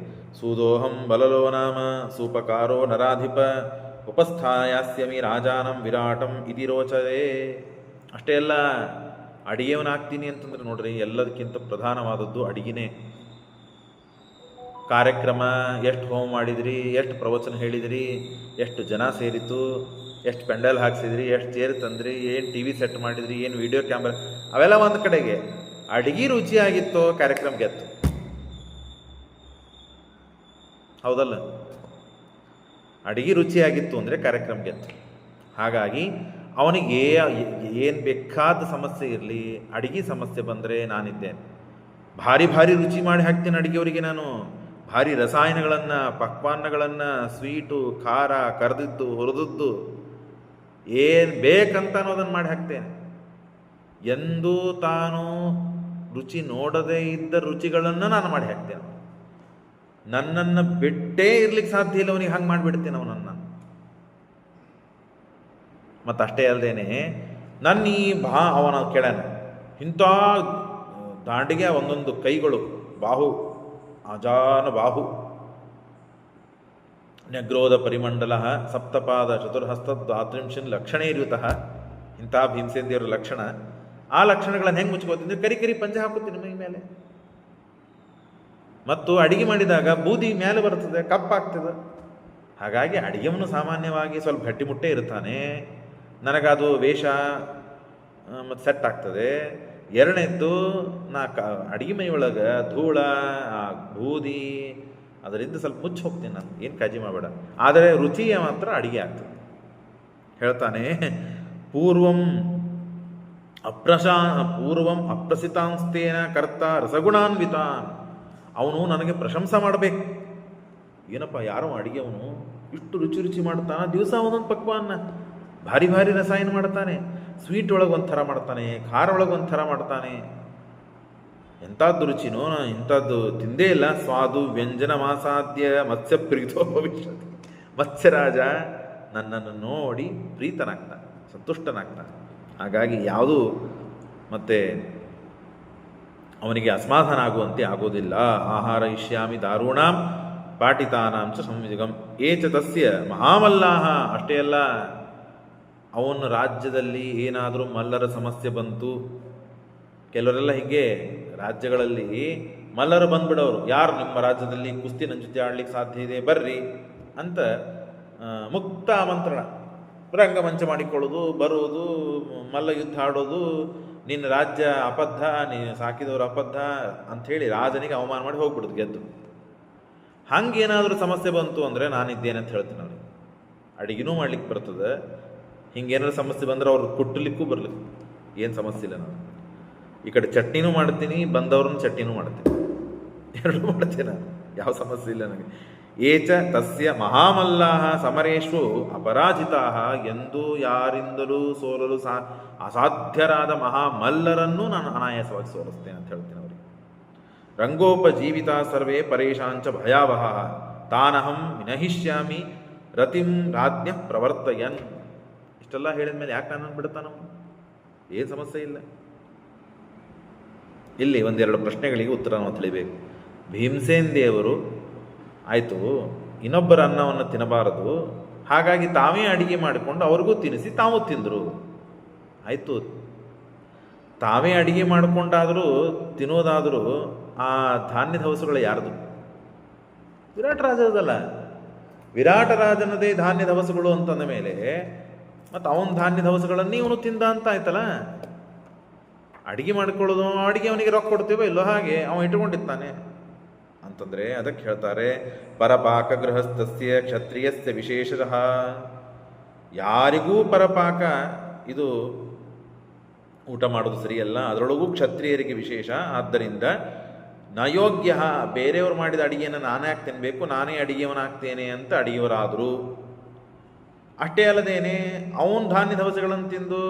ಸೂದೋಹಂ ಬಲಲೋ ನಾಮ ಸೂಪಕಾರೋ ನರಾಧಿಪ ಉಪಸ್ಥಾಯಾಸ್ಯಮಿ ರಾಜಾನಂ ವಿರಾಟಂ ಇತಿ ರೋಚದೆ. ಅಷ್ಟೇ ಅಲ್ಲ, ಅಡಿಗೆಯವನಾಗ್ತೀನಿ ಅಂತಂದ್ರೆ ನೋಡ್ರಿ, ಎಲ್ಲದಕ್ಕಿಂತ ಪ್ರಧಾನವಾದದ್ದು ಅಡಿಗೆನೇ. ಕಾರ್ಯಕ್ರಮ ಎಷ್ಟು ಹೋಮ ಮಾಡಿದ್ರಿ, ಎಷ್ಟು ಪ್ರವಚನ ಹೇಳಿದ್ರಿ, ಎಷ್ಟು ಜನ ಸೇರಿತು, ಎಷ್ಟು ಪೆಂಡಲ್ ಹಾಕ್ಸಿದ್ರಿ, ಎಷ್ಟು ಚೇರ್ ತಂದ್ರಿ, ಏನು ಟಿ ವಿ ಸೆಟ್ ಮಾಡಿದ್ರಿ, ಏನು ವಿಡಿಯೋ ಕ್ಯಾಮ್ರಾ, ಅವೆಲ್ಲ ಒಂದು ಕಡೆಗೆ. ಅಡಿಗೆ ರುಚಿಯಾಗಿತ್ತು, ಕಾರ್ಯಕ್ರಮ ಗೆತ್ತು. ಹೌದಲ್ಲ? ಅಡಿಗೆ ರುಚಿಯಾಗಿತ್ತು ಅಂದರೆ ಕಾರ್ಯಕ್ರಮ ಗೆತ್ತು. ಹಾಗಾಗಿ ಅವನಿಗೆ ಏನು ಬೇಕಾದ ಸಮಸ್ಯೆ ಇರಲಿ, ಅಡಿಗೆ ಸಮಸ್ಯೆ ಬಂದರೆ ನಾನಿದ್ದೇನೆ. ಭಾರಿ ಭಾರಿ ರುಚಿ ಮಾಡಿ ಹಾಕ್ತೇನೆ ಅಡಿಗೆಯವರಿಗೆ ನಾನು. ಭಾರಿ ರಸಾಯನಗಳನ್ನು, ಪಕ್ವಾನ್ನಗಳನ್ನು, ಸ್ವೀಟು, ಖಾರ, ಕರೆದಿದ್ದು, ಹುರಿದದ್ದು, ಏನು ಬೇಕಂತ ಅನ್ನೋದನ್ನು ಮಾಡಿ ಹಾಕ್ತೇನೆ. ಎಂದೂ ತಾನು ರುಚಿ ನೋಡದೇ ಇದ್ದ ರುಚಿಗಳನ್ನು ನಾನು ಮಾಡಿ ಹಾಕ್ತೇನೆ. ನನ್ನನ್ನು ಬಿಟ್ಟೇ ಇರ್ಲಿಕ್ಕೆ ಸಾಧ್ಯ ಇಲ್ಲ ಅವನಿಗೆ, ಹಂಗೆ ಮಾಡಿಬಿಡ್ತೇನೆ ಅವನನ್ನು. ಮತ್ತು ಅಷ್ಟೇ ಅಲ್ಲದೇನೆ ನನ್ನ ಅವನ ಕೆಳನ ಇಂಥ ದಾಂಡಿಗೆ ಒಂದೊಂದು ಕೈಗಳು, ಬಾಹು ಅಜಾನ ಬಾಹು, ನ್ಯಗ್ರೋಧ ಪರಿಮಂಡಲ ಸಪ್ತಪಾದ ಚತುರ್ಹಸ್ತದ್ವಾತ್ರಿಂಶನ್ ಲಕ್ಷಣೇರ್ಯುತಃ. ಇಂಥ ಭೀಮಸೇನ್ ದೇವರ ಲಕ್ಷಣ. ಆ ಲಕ್ಷಣಗಳನ್ನು ಹೆಂಗೆ ಮುಚ್ಕೋತಿದ್ರೆ ಕರಿ ಕರಿ ಪಂಚೆ ಹಾಕುತ್ತೀನಿ ಮೈ ಮೇಲೆ. ಮತ್ತು ಅಡಿಗೆ ಮಾಡಿದಾಗ ಬೂದಿ ಮೇಲೆ ಬರ್ತದೆ, ಕಪ್ಪಾಗ್ತದೆ. ಹಾಗಾಗಿ ಅಡಿಗೆವನು ಸಾಮಾನ್ಯವಾಗಿ ಸ್ವಲ್ಪ ಗಟ್ಟಿಮುಟ್ಟೆ ಇರ್ತಾನೆ. ನನಗದು ವೇಷ ಮತ್ತು ಸೆಟ್ ಆಗ್ತದೆ. ಎರಡನೇದ್ದು, ಅಡಿಗೆ ಮೈ ಒಳಗೆ ಧೂಳ, ಬೂದಿ, ಅದರಿಂದ ಸ್ವಲ್ಪ ಮುಚ್ಚಿ ಹೋಗ್ತೀನಿ ನಾನು, ಏನು ಕಾಳಜಿ ಮಾಡಬೇಡ. ಆದರೆ ರುಚಿಯ ಮಾತ್ರ ಅಡಿಗೆ ಆಗ್ತದೆ. ಹೇಳ್ತಾನೆ, ಪೂರ್ವಂ ಅಪ್ರಸಿತಾಂಸ್ತೇನ ಕರ್ತ ರಸಗುಣಾನ್ವಿತಾನ್. ಅವನು ನನಗೆ ಪ್ರಶಂಸೆ ಮಾಡಬೇಕು. ಏನಪ್ಪ, ಯಾರೋ ಅಡಿಗೆ ಅವನು ಇಷ್ಟು ರುಚಿ ರುಚಿ ಮಾಡ್ತಾನೆ, ದಿವಸ ಒಂದೊಂದು ಪಕ್ವಾನ್ನ, ಭಾರಿ ಭಾರಿ ರಸಾಯನ ಮಾಡ್ತಾನೆ, ಸ್ವೀಟ್ ಒಳಗೆ ಒಂಥರ ಮಾಡ್ತಾನೆ, ಖಾರ ಒಳಗೆ ಒಂಥರ ಮಾಡ್ತಾನೆ. ಎಂಥದ್ದು ರುಚಿನೋ, ಇಂಥದ್ದು ತಿಂದೇ ಇಲ್ಲ. ಸ್ವಾದು ವ್ಯಂಜನ ಮಾಸಾದ್ಯ ಮತ್ಸ್ಯ ಪ್ರೀತೋ ಭವಿಷ್ಯತಿ. ಮತ್ಸ್ಯರಾಜ ನನ್ನನ್ನು ನೋಡಿ ಪ್ರೀತನಾಗ್ತಾನೆ, ಸಂತುಷ್ಟನಾಗ್ತಾನೆ. ಹಾಗಾಗಿ ಯಾವುದೂ ಮತ್ತೆ ಅವನಿಗೆ ಅಸಮಾಧಾನ ಆಗುವಂತೆ ಆಗೋದಿಲ್ಲ. ಆಹಾರ ಇಷ್ಯಾಮಿ ದಾರುಣಾಂ ಪಾಟಿತಾನಾಂ ಚ ಸಂಯುಗಂ ಏಚ ತಸ್ಯ ಮಹಾಮಲ್ಲಾಹ. ಅಷ್ಟೇ ಅಲ್ಲ, ಅವನ ರಾಜ್ಯದಲ್ಲಿ ಏನಾದರೂ ಮಲ್ಲರ ಸಮಸ್ಯೆ ಬಂತು, ಕೆಲವರೆಲ್ಲ ಹೀಗೆ ರಾಜ್ಯಗಳಲ್ಲಿ ಮಲ್ಲರು ಬಂದ್ಬಿಡೋರು. ಯಾರು ನಿಮ್ಮ ರಾಜ್ಯದಲ್ಲಿ ಕುಸ್ತಿ ನನ್ನ ಜೊತೆ ಆಡ್ಲಿಕ್ಕೆ ಸಾಧ್ಯ ಇದೆ ಬರ್ರಿ ಅಂತ ಮುಕ್ತ ಆಮಂತ್ರಣ, ರಂಗಮಂಚ ಮಾಡಿಕೊಳ್ಳೋದು, ಬರೋದು, ಮಲ್ಲ ಯುದ್ಧ ಆಡೋದು, ನಿನ್ನ ರಾಜ್ಯ ಅಬದ್ಧ, ನೀನು ಸಾಕಿದವರು ಅಬದ್ಧ ಅಂಥೇಳಿ ರಾಜನಿಗೆ ಅವಮಾನ ಮಾಡಿ ಹೋಗ್ಬಿಡೋದು ಗೆದ್ದು. ಹಂಗೇನಾದರೂ ಸಮಸ್ಯೆ ಬಂತು ಅಂದರೆ ನಾನಿದ್ದೇನೆ ಅಂತ ಹೇಳ್ತೀನಿ ಅವ್ರಿಗೆ. ಅಡಿಗೆನೂ ಮಾಡ್ಲಿಕ್ಕೆ ಬರ್ತದೆ. ಹಿಂಗೇನಾದ್ರು ಸಮಸ್ಯೆ ಬಂದರೆ ಅವ್ರು ಕುಟ್ಟಲಿಕ್ಕೂ ಬರಲಿಕ್ಕೆ ಏನು ಸಮಸ್ಯೆ ಇಲ್ಲ. ನಾನು ಈ ಕಡೆ ಚಟ್ನಿನೂ ಮಾಡ್ತೀನಿ, ಬಂದವ್ರನ್ನ ಚಟ್ನಿನೂ ಮಾಡ್ತೀನಿ, ಎರಡೂ ಮಾಡ್ತೀನಿ ನಾನು, ಯಾವ ಸಮಸ್ಯೆ ಇಲ್ಲ ನನಗೆ. ಏಚ ತಸ್ಯ ಮಹಾಮಲ್ಲಾಹ ಸಮರೇಶು ಅಪರಾಜಿತಾಹ. ಎಂದೂ ಯಾರಿಂದಲೂ ಸೋಲಲು ಅಸಾಧ್ಯರಾದ ಮಹಾಮಲ್ಲರನ್ನೂ ನಾನು ಅನಾಯಾಸವಾಗಿ ಸೋಲಿಸ್ತೇನೆ ಅಂತ ಹೇಳ್ತೀನಿ ಅವರಿಗೆ. ರಂಗೋಪಜೀವಿತ ಸರ್ವೇ ಪರೇಶಾಂಚ ಭಯಾವಹ ತಾನಹಂ ವಿನಹಿಷ್ಯಾಮಿ ರತಿಂ ರಾಜ್ಞ ಪ್ರವರ್ತಯನ್. ಇಷ್ಟೆಲ್ಲ ಹೇಳಿದ ಮೇಲೆ ಯಾಕೆ ನಾನು ಬಿಡ್ತಾನ? ಏನು ಸಮಸ್ಯೆ ಇಲ್ಲ. ಇಲ್ಲಿ ಒಂದೆರಡು ಪ್ರಶ್ನೆಗಳಿಗೆ ಉತ್ತರ ನಾವು ತಿಳಿಬೇಕು. ಭೀಮಸೇನ್ ದೇವರು ಆಯಿತು, ಇನ್ನೊಬ್ಬರ ಅನ್ನವನ್ನು ತಿನ್ನಬಾರದು, ಹಾಗಾಗಿ ತಾವೇ ಅಡಿಗೆ ಮಾಡಿಕೊಂಡು ಅವ್ರಿಗೂ ತಿನ್ನಿಸಿ ತಾವು ತಿಂದರು. ಆಯಿತು, ತಾವೇ ಅಡಿಗೆ ಮಾಡಿಕೊಂಡಾದರೂ ತಿನ್ನೋದಾದರೂ ಆ ಧಾನ್ಯ ದವಸಗಳು ಯಾರ್ದು? ವಿರಾಟ ರಾಜದಲ್ಲ. ವಿರಾಟ ರಾಜನದೇ ಧಾನ್ಯ ದವಸಗಳು ಅಂತಂದ ಮೇಲೆ ಮತ್ತು ಅವನ ಧಾನ್ಯ ದವಸಗಳನ್ನೇ ಇವನು ತಿಂದ ಅಂತ ಆಯ್ತಲ್ಲ. ಅಡಿಗೆ ಮಾಡ್ಕೊಳ್ಳೋದು, ಅಡಿಗೆ ಅವನಿಗೆ ರೊಕ್ಕ ಕೊಡ್ತೀವೋ ಇಲ್ಲೋ, ಹಾಗೆ ಅವನು ಇಟ್ಟುಕೊಂಡಿರ್ತಾನೆ ಅಂತಂದರೆ ಅದಕ್ಕೆ ಹೇಳ್ತಾರೆ ಪರಪಾಕ ಗೃಹಸ್ಥಸ್ಯ ಕ್ಷತ್ರಿಯಸ್ಯ ವಿಶೇಷತಃ. ಯಾರಿಗೂ ಪರಪಾಕ ಇದು ಊಟ ಮಾಡೋದು ಸರಿಯಲ್ಲ, ಅದರೊಳಗೂ ಕ್ಷತ್ರಿಯರಿಗೆ ವಿಶೇಷ. ಆದ್ದರಿಂದ ನಯೋಗ್ಯ, ಬೇರೆಯವರು ಮಾಡಿದ ಅಡಿಗೆಯನ್ನು ನಾನೇ ಯಾಕೆ ತಿನ್ನಬೇಕು, ನಾನೇ ಅಡಿಗೆಯವನಾಗ್ತೇನೆ ಅಂತ ಅಡಿಗೆಯವರಾದರು. ಅಷ್ಟೇ ಅಲ್ಲದೇನೆ ಅವನ ಧಾನ್ಯ ದವಸಗಳನ್ನು ತಿಂದು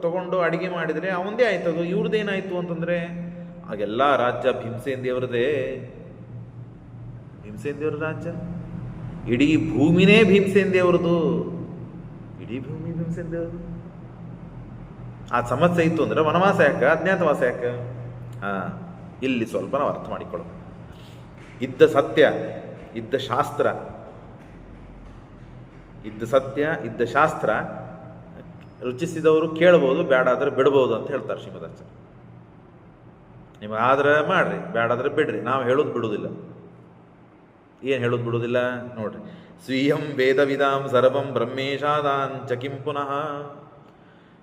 ತಗೊಂಡು ಅಡಿಗೆ ಮಾಡಿದರೆ ಅವನದೇ ಆಯ್ತದು, ಇವ್ರದ್ದೇನಾಯಿತು ಅಂತಂದರೆ ಆಗೆಲ್ಲ ರಾಜ್ಯ ಭೀಮಸೇನ ದೇವರದೇ. ಭೀಮಸೇನ ದೇವರ ರಾಜ್ಯ, ಇಡೀ ಭೂಮಿನೇ ಭೀಮಸೇನ ದೇವರದು, ಇಡೀ ಭೂಮಿ ಭೀಮಸೇನ ದೇವರದು. ಆ ಸಮಸ್ಯೆ ಇತ್ತು ಅಂದರೆ ವನವಾಸ ಯಾಕೆ, ಅಜ್ಞಾತವಾಸ ಯಾಕೆ? ಇಲ್ಲಿ ಸ್ವಲ್ಪ ನಾವು ಅರ್ಥ ಮಾಡಿಕೊಳ್ಳೋಣ. ಇದ್ದ ಸತ್ಯ, ಇದ್ದ ಶಾಸ್ತ್ರ, ಇದ್ದ ಸತ್ಯ, ಇದ್ದ ಶಾಸ್ತ್ರ ರುಚಿಸಿದವರು ಕೇಳ್ಬೋದು, ಬೇಡಾದ್ರೆ ಬಿಡ್ಬೋದು ಅಂತ ಹೇಳ್ತಾರೆ ಶ್ರೀಮದಾಚಾರ್ಯ. ನಿಮಗಾದ್ರೆ ಮಾಡ್ರಿ, ಬೇಡಾದ್ರೆ ಬಿಡ್ರಿ. ನಾವು ಹೇಳೋದು ಬಿಡುವುದಿಲ್ಲ. ಏನು ಹೇಳೋದು ಬಿಡುವುದಿಲ್ಲ ನೋಡ್ರಿ. ಸ್ವೀಯಂ ವೇದವಿದಾಂ ಸರ್ವಂ ಬ್ರಹ್ಮೇಶಾದಾಂಚ ಕಿಂ ಪುನಃ.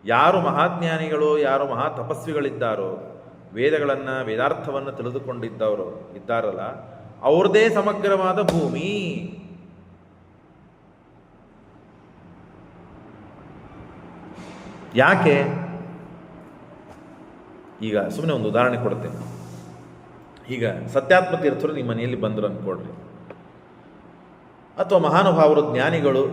ಯಾರು ಮಹಾಜ್ಞಾನಿಗಳು, ಯಾರು ಮಹಾ ತಪಸ್ವಿಗಳಿದ್ದಾರೋ, ವೇದಗಳನ್ನು ವೇದಾರ್ಥವನ್ನು ತಿಳಿದುಕೊಂಡಿದ್ದವರು ಇದ್ದಾರಲ್ಲ, ಅವ್ರದ್ದೇ ಸಮಗ್ರವಾದ ಭೂಮಿ. ಯಾಕೆ? ಈಗ ಸುಮ್ಮನೆ ಒಂದು ಉದಾಹರಣೆ ಕೊಡ್ತೇನೆ. ಈಗ ಸತ್ಯಾತ್ಮ ತೀರ್ಥರು ನಿಮ್ಮ ಮನೆಯಲ್ಲಿ ಬಂದರು ಅಂದ್ಕೊಡ್ರಿ, ಅಥವಾ ಮಹಾನುಭಾವರು, ಜ್ಞಾನಿಗಳು,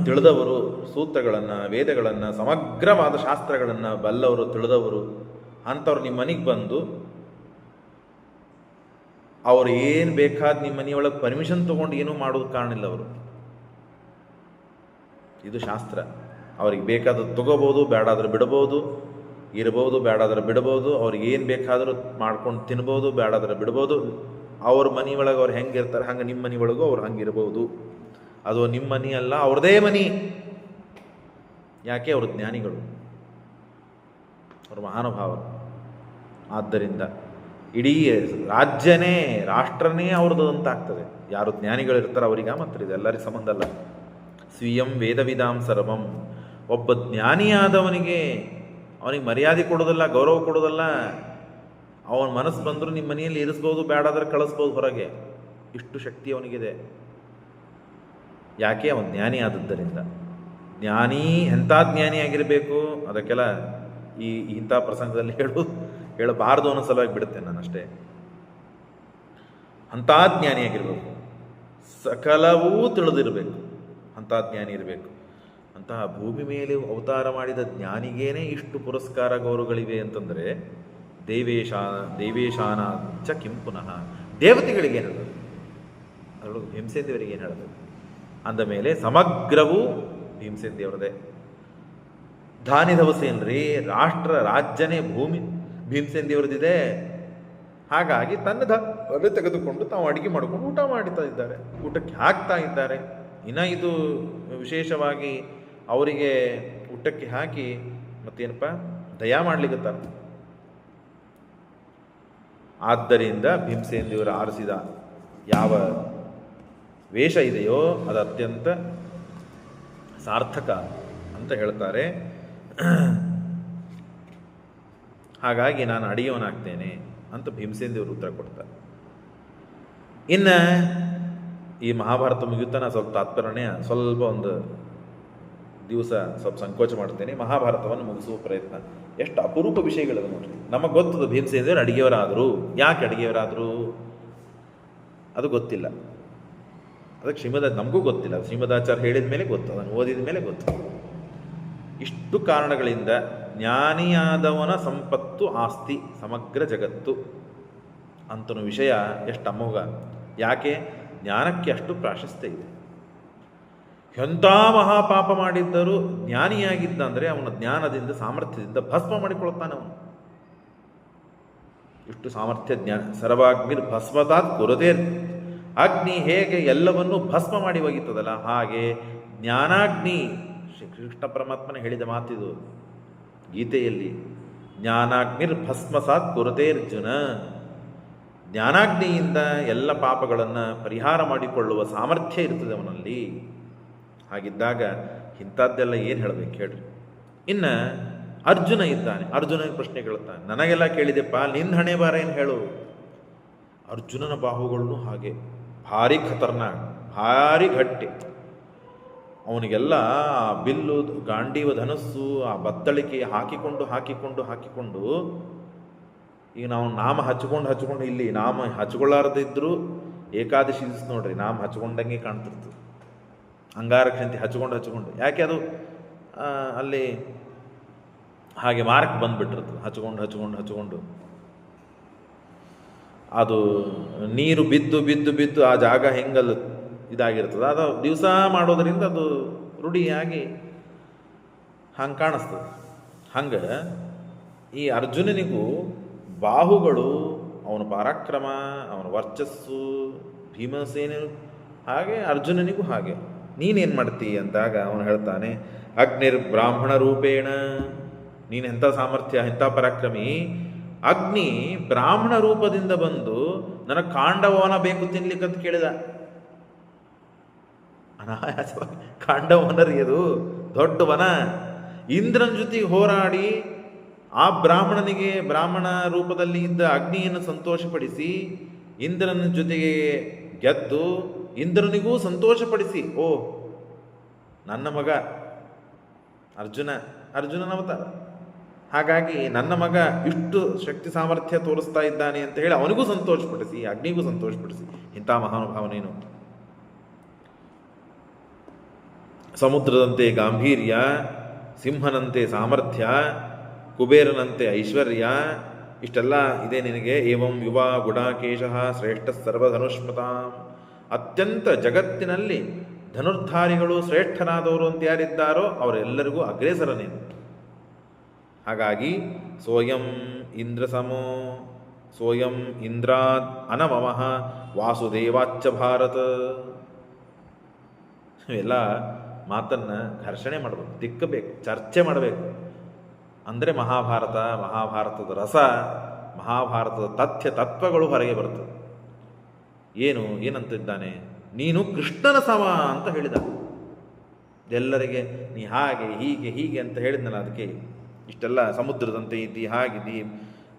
ತಿಳಿದವರು, ಸೂತ್ರಗಳನ್ನು, ವೇದಗಳನ್ನು, ಸಮಗ್ರವಾದ ಶಾಸ್ತ್ರಗಳನ್ನು ಬಲ್ಲವರು, ತಿಳಿದವರು ಅಂಥವ್ರು ನಿಮ್ಮ ಮನೆಗೆ ಬಂದು ಅವ್ರು ಏನು ಬೇಕಾದ ನಿಮ್ಮ ಮನೆಯೊಳಗೆ ಪರ್ಮಿಷನ್ ತೊಗೊಂಡು ಏನೂ ಮಾಡೋದು ಕಾರಣ ಇಲ್ಲ. ಅವರು, ಇದು ಶಾಸ್ತ್ರ. ಅವ್ರಿಗೆ ಬೇಕಾದದ್ದು ತೊಗೋಬೋದು, ಬೇಡಾದ್ರೆ ಬಿಡ್ಬೋದು, ಇರ್ಬೋದು, ಬೇಡಾದ್ರೆ ಬಿಡ್ಬೋದು. ಅವ್ರಿಗೆ ಏನು ಬೇಕಾದರೂ ಮಾಡ್ಕೊಂಡು ತಿನ್ಬೋದು, ಬೇಡಾದ್ರೆ ಬಿಡ್ಬೋದು. ಅವ್ರ ಮನೆಯೊಳಗೆ ಅವ್ರು ಹೆಂಗೆ ಇರ್ತಾರೆ ಹಂಗೆ ನಿಮ್ಮ ಮನೆಯೊಳಗೂ ಅವ್ರು ಹಂಗೆ ಇರ್ಬೋದು. ಅದು ನಿಮ್ಮ ಮನೆ ಅಲ್ಲ, ಅವ್ರದೇ ಮನೆ. ಯಾಕೆ? ಅವರು ಜ್ಞಾನಿಗಳು, ಅವರು ಮಹಾನುಭಾವರು. ಆದ್ದರಿಂದ ಇಡೀ ರಾಜ್ಯನೇ, ರಾಷ್ಟ್ರನೇ ಅವ್ರದ್ದು ಅಂತ ಆಗ್ತದೆ. ಯಾರು ಜ್ಞಾನಿಗಳಿರ್ತಾರೆ ಅವರಿಗೆ. ಮಾತ್ರ ಇದು ಎಲ್ಲರಿಗೂ ಸಂಬಂಧ ಅಲ್ಲ. ಸ್ವೀಯಂ ವೇದವಿದಾಂ ಸರ್ವಂ. ಒಬ್ಬ ಜ್ಞಾನಿಯಾದವನಿಗೆ ಅವನಿಗೆ ಮರ್ಯಾದೆ ಕೊಡೋದಲ್ಲ, ಗೌರವ ಕೊಡೋದಲ್ಲ. ಅವನ ಮನಸ್ಸು ಬಂದರೂ ನಿಮ್ಮ ಮನೆಯಲ್ಲಿ ಇರಿಸ್ಬೋದು, ಬೇಡಾದ್ರೆ ಕಳಿಸ್ಬೋದು ಹೊರಗೆ. ಇಷ್ಟು ಶಕ್ತಿ ಅವನಿಗಿದೆ. ಯಾಕೆ? ಅವನು ಜ್ಞಾನಿ ಆದದ್ದರಿಂದ. ಜ್ಞಾನಿ ಎಂಥ ಜ್ಞಾನಿಯಾಗಿರಬೇಕು, ಅದಕ್ಕೆಲ್ಲ ಇಂಥ ಪ್ರಸಂಗದಲ್ಲಿ ಹೇಳಬಾರ್ದು ಅನ್ನೋ ಸಲುವಾಗಿ ಬಿಡುತ್ತೇನೆ ನಾನು ಅಷ್ಟೇ. ಅಂಥ ಜ್ಞಾನಿಯಾಗಿರಬೇಕು, ಸಕಲವೂ ತಿಳಿದಿರಬೇಕು, ಅಂಥ ಜ್ಞಾನಿ ಇರಬೇಕು. ಅಂತಹ ಭೂಮಿ ಮೇಲೆ ಅವತಾರ ಮಾಡಿದ ಜ್ಞಾನಿಗೇನೆ ಇಷ್ಟು ಪುರಸ್ಕಾರ ಗೌರವಗಳಿವೆ ಅಂತಂದರೆ ದೇವೇಶಾನ ಚ ಕಿಂ ಪುನಃ. ದೇವತೆಗಳಿಗೆ ಏನು ಹೇಳೋದು, ಅದರೊಳಗೆ ಭೀಮಸೇನ ದೇವರಿಗೆ ಏನು ಹೇಳೋದು ಅಂದ ಮೇಲೆ ಸಮಗ್ರವೂ ಭೀಮಸೇನ ದೇವರದೇ. ಧಾನ್ಯ ದವಸ ಏನ್ರಿ, ರಾಷ್ಟ್ರ ರಾಜ್ಯನೇ ಭೂಮಿ ಭೀಮಸೇನ ದೇವರದಿದೆ. ಹಾಗಾಗಿ ತನ್ನ ಧಾನ್ಯ ತೆಗೆದುಕೊಂಡು ತಾವು ಅಡುಗೆ ಮಾಡಿಕೊಂಡು ಊಟ ಮಾಡ್ತಾ ಇದ್ದಾರೆ, ಊಟಕ್ಕೆ ಹಾಕ್ತಾ ಇದ್ದಾರೆ. ಇನ್ನು ಇದು ವಿಶೇಷವಾಗಿ ಅವರಿಗೆ ಊಟಕ್ಕೆ ಹಾಕಿ ಮತ್ತೇನಪ್ಪ ದಯಾ ಮಾಡ್ಲಿಕ್ಕತ್ತಾರ. ಆದ್ದರಿಂದ ಭೀಮಸೇನ ದೇವರು ಆರಿಸಿದ ಯಾವ ವೇಷ ಇದೆಯೋ ಅದು ಅತ್ಯಂತ ಸಾರ್ಥಕ ಅಂತ ಹೇಳ್ತಾರೆ. ಹಾಗಾಗಿ ನಾನು ಅಡಿಯವನಾಗ್ತೇನೆ ಅಂತ ಭೀಮಸೇನ ದೇವರು ಉತ್ತರ ಕೊಡ್ತಾರೆ. ಇನ್ನು ಈ ಮಹಾಭಾರತ ಮುಗಿಯುತ್ತಾ ನಾನು ಸ್ವಲ್ಪ ತಾತ್ಪರ್ಯ ಸ್ವಲ್ಪ ಒಂದು ದಿವಸ ಸ್ವಲ್ಪ ಸಂಕೋಚ ಮಾಡ್ತೇನೆ. ಮಹಾಭಾರತವನ್ನು ಮುಗಿಸುವ ಪ್ರಯತ್ನ. ಎಷ್ಟು ಅಪರೂಪ ವಿಷಯಗಳಿದೆ ನೋಡ್ರಿ. ನಮಗೆ ಗೊತ್ತದು ಭೀಮಸೇನ ದೇವರು ಅಡಿಗೆಯವರಾದರು. ಯಾಕೆ ಅಡಿಗೆಯವರಾದರು ಅದು ಗೊತ್ತಿಲ್ಲ. ಅದಕ್ಕೆ ನಮಗೂ ಗೊತ್ತಿಲ್ಲ. ಶ್ರೀಮದಾಚಾರ್ಯ ಹೇಳಿದ ಮೇಲೆ ಗೊತ್ತು, ಅದನ್ನು ಓದಿದ ಮೇಲೆ ಗೊತ್ತು. ಇಷ್ಟು ಕಾರಣಗಳಿಂದ ಜ್ಞಾನಿಯಾದವನ ಸಂಪತ್ತು ಆಸ್ತಿ ಸಮಗ್ರ ಜಗತ್ತು ಅಂತನೂ ವಿಷಯ ಎಷ್ಟು ಅಮೋಘ. ಯಾಕೆ? ಜ್ಞಾನಕ್ಕೆ ಅಷ್ಟು ಪ್ರಾಶಸ್ತ್ಯ ಇದೆ. ಎಂಥ ಮಹಾಪಾಪ ಮಾಡಿದ್ದರೂ ಜ್ಞಾನಿಯಾಗಿದ್ದಂದರೆ ಅವನ ಜ್ಞಾನದಿಂದ, ಸಾಮರ್ಥ್ಯದಿಂದ ಭಸ್ಮ ಮಾಡಿಕೊಳ್ಳುತ್ತಾನೆ ಅವನು. ಇಷ್ಟು ಸಾಮರ್ಥ್ಯ ಜ್ಞಾನ. ಸರ್ವಾಗ್ನಿರ್ ಭಸ್ಮತಾತ್ ಕುರುದೇ. ಅಗ್ನಿ ಹೇಗೆ ಎಲ್ಲವನ್ನೂ ಭಸ್ಮ ಮಾಡಿ ಒಗಿತದಲ್ಲ, ಹಾಗೆ ಜ್ಞಾನಾಗ್ನಿ, ಶ್ರೀಕೃಷ್ಣ ಪರಮಾತ್ಮನ ಹೇಳಿದ ಮಾತಿದು ಗೀತೆಯಲ್ಲಿ. ಜ್ಞಾನಾಗ್ನಿರ್ ಭಸ್ಮಸಾತ್ ಕುರುತೇರ್ಜುನ. ಜ್ಞಾನಾಗ್ನಿಯಿಂದ ಎಲ್ಲ ಪಾಪಗಳನ್ನು ಪರಿಹಾರ ಮಾಡಿಕೊಳ್ಳುವ ಸಾಮರ್ಥ್ಯ ಇರ್ತದೆ ಅವನಲ್ಲಿ. ಹಾಗಿದ್ದಾಗ ಇಂಥದ್ದೆಲ್ಲ ಏನು ಹೇಳಬೇಕು ಹೇಳ್ರಿ. ಇನ್ನು ಅರ್ಜುನ ಇದ್ದಾನೆ. ಅರ್ಜುನನಿಗೆ ಪ್ರಶ್ನೆ ಕೇಳುತ್ತಾನೆ, ನನಗೆಲ್ಲ ಕೇಳಿದೆಪ್ಪ, ನಿನ್ನ ಹಣೆ ಬಾರ ಏನು ಹೇಳು. ಅರ್ಜುನನ ಬಾಹುಗಳನ್ನು ಹಾಗೆ ಭಾರಿ ಖತರ್ನಾಕ್, ಭಾರಿ ಗಟ್ಟಿ. ಅವನಿಗೆಲ್ಲ ಆ ಬಿಲ್ಲು, ಗಾಂಡೀವ ಧನಸ್ಸು, ಆ ಬತ್ತಳಿಕೆ ಹಾಕಿಕೊಂಡು ಈಗ ನಾವು ನಾಮ ಹಚ್ಕೊಂಡು ಇಲ್ಲಿ ನಾಮ ಹಚ್ಕೊಳ್ಳಾರ್ದಿದ್ರು ಏಕಾದಶಿ ದಿವಸ ನೋಡ್ರಿ ನಾಮ ಹಚ್ಕೊಂಡಂಗೆ ಕಾಣ್ತಿರ್ತದೆ. ಅಂಗಾರಕ್ಷಂತಿ ಹಚ್ಕೊಂಡು ಯಾಕೆ ಅದು ಅಲ್ಲಿ ಹಾಗೆ ಮಾರ್ಕ್ ಬಂದುಬಿಟ್ಟಿರ್ತದೆ. ಹಚ್ಕೊಂಡು ಅದು ನೀರು ಬಿದ್ದು ಆ ಜಾಗ ಹೆಂಗಲ್ಲ ಇದಾಗಿರ್ತದೆ. ಅದು ದಿವಸ ಮಾಡೋದರಿಂದ ಅದು ರೂಢಿಯಾಗಿ ಹಂಗೆ ಕಾಣಿಸ್ತದೆ. ಹಂಗೆ ಈ ಅರ್ಜುನನಿಗೂ ಬಾಹುಗಳು, ಅವನ ಪರಾಕ್ರಮ, ಅವನ ವರ್ಚಸ್ಸು, ಭೀಮಸೇನನು ಹಾಗೆ, ಅರ್ಜುನನಿಗೂ ಹಾಗೆ. ನೀನೇನು ಮಾಡ್ತೀ ಅಂದಾಗ ಅವನು ಹೇಳ್ತಾನೆ, ಅಗ್ನಿರ್ ಬ್ರಾಹ್ಮಣ ರೂಪೇಣ. ನೀನೆಂಥ ಸಾಮರ್ಥ್ಯ, ಎಂಥ ಪರಾಕ್ರಮಿ. ಅಗ್ನಿ ಬ್ರಾಹ್ಮಣ ರೂಪದಿಂದ ಬಂದು ನನಗೆ ಕಾಂಡವನ ಬೇಕು ತಿನ್ಲಿಕ್ಕಂತ ಕೇಳಿದ. ಅನಾಯಾಸವಾಗಿ ಕಾಂಡವನರಿಯದು ದೊಡ್ಡ ವನ. ಇಂದ್ರನ ಜೊತೆಗೆ ಹೋರಾಡಿ ಆ ಬ್ರಾಹ್ಮಣ ರೂಪದಲ್ಲಿ ಇದ್ದ ಅಗ್ನಿಯನ್ನು ಸಂತೋಷಪಡಿಸಿ ಇಂದ್ರನ ಜೊತೆಗೆ ಗೆದ್ದು ಇಂದ್ರನಿಗೂ ಸಂತೋಷಪಡಿಸಿ, ಓ ನನ್ನ ಮಗ ಅರ್ಜುನನ ಅವತಾರ, ಹಾಗಾಗಿ ನನ್ನ ಮಗ ಇಷ್ಟು ಶಕ್ತಿ ಸಾಮರ್ಥ್ಯ ತೋರಿಸ್ತಾ ಇದ್ದಾನೆ ಅಂತ ಹೇಳಿ ಅವನಿಗೂ ಸಂತೋಷಪಡಿಸಿ, ಅಗ್ನಿಗೂ ಸಂತೋಷಪಡಿಸಿ. ಇಂಥ ಮಹಾನುಭಾವನೇನು. ಸಮುದ್ರದಂತೆ ಗಾಂಭೀರ್ಯ, ಸಿಂಹನಂತೆ ಸಾಮರ್ಥ್ಯ, ಕುಬೇರನಂತೆ ಐಶ್ವರ್ಯ, ಇಷ್ಟೆಲ್ಲ ಇದೆ ನಿನಗೆ. ಏವಂ ಯುವ ಗುಡಾಕೇಶಃ ಶ್ರೇಷ್ಠ ಸರ್ವಧನುಷ್ಮತ. ಅತ್ಯಂತ ಜಗತ್ತಿನಲ್ಲಿ ಧನುರ್ಧಾರಿಗಳು ಶ್ರೇಷ್ಠನಾದವರು ಅಂತ ಯಾರಿದ್ದಾರೋ ಅವರೆಲ್ಲರಿಗೂ ಅಗ್ರೇಸರ ನೀನು. ಹಾಗಾಗಿ ಸೋಯಂ ಇಂದ್ರಸಮೋ ಸೋಯಂ ಇಂದ್ರಾದ್ ಅನಮಮಃ ವಾಸುದೇವಾಚ್ಚ ಭಾರತ. ಇವೆಲ್ಲ ಮಾತನ್ನು ಘರ್ಷಣೆ ಮಾಡಬೇಕು, ತಿಕ್ಕಬೇಕು, ಚರ್ಚೆ ಮಾಡಬೇಕು. ಅಂದರೆ ಮಹಾಭಾರತದ ರಸ, ಮಹಾಭಾರತದ ತತ್ವಗಳು ಹೊರಗೆ ಬರ್ತದೆ. ಏನಂತಿದ್ದಾನೆ, ನೀನು ಕೃಷ್ಣನ ಸಮ ಅಂತ ಹೇಳಿದ. ಎಲ್ಲರಿಗೆ ನೀ ಹಾಗೆ ಹೀಗೆ ಅಂತ ಹೇಳಿದ್ನಲ್ಲ, ಅದಕ್ಕೆ ಇಷ್ಟೆಲ್ಲ ಸಮುದ್ರದಂತೆ ಇದ್ದಿ, ಹಾಗಿದ್ದಿ,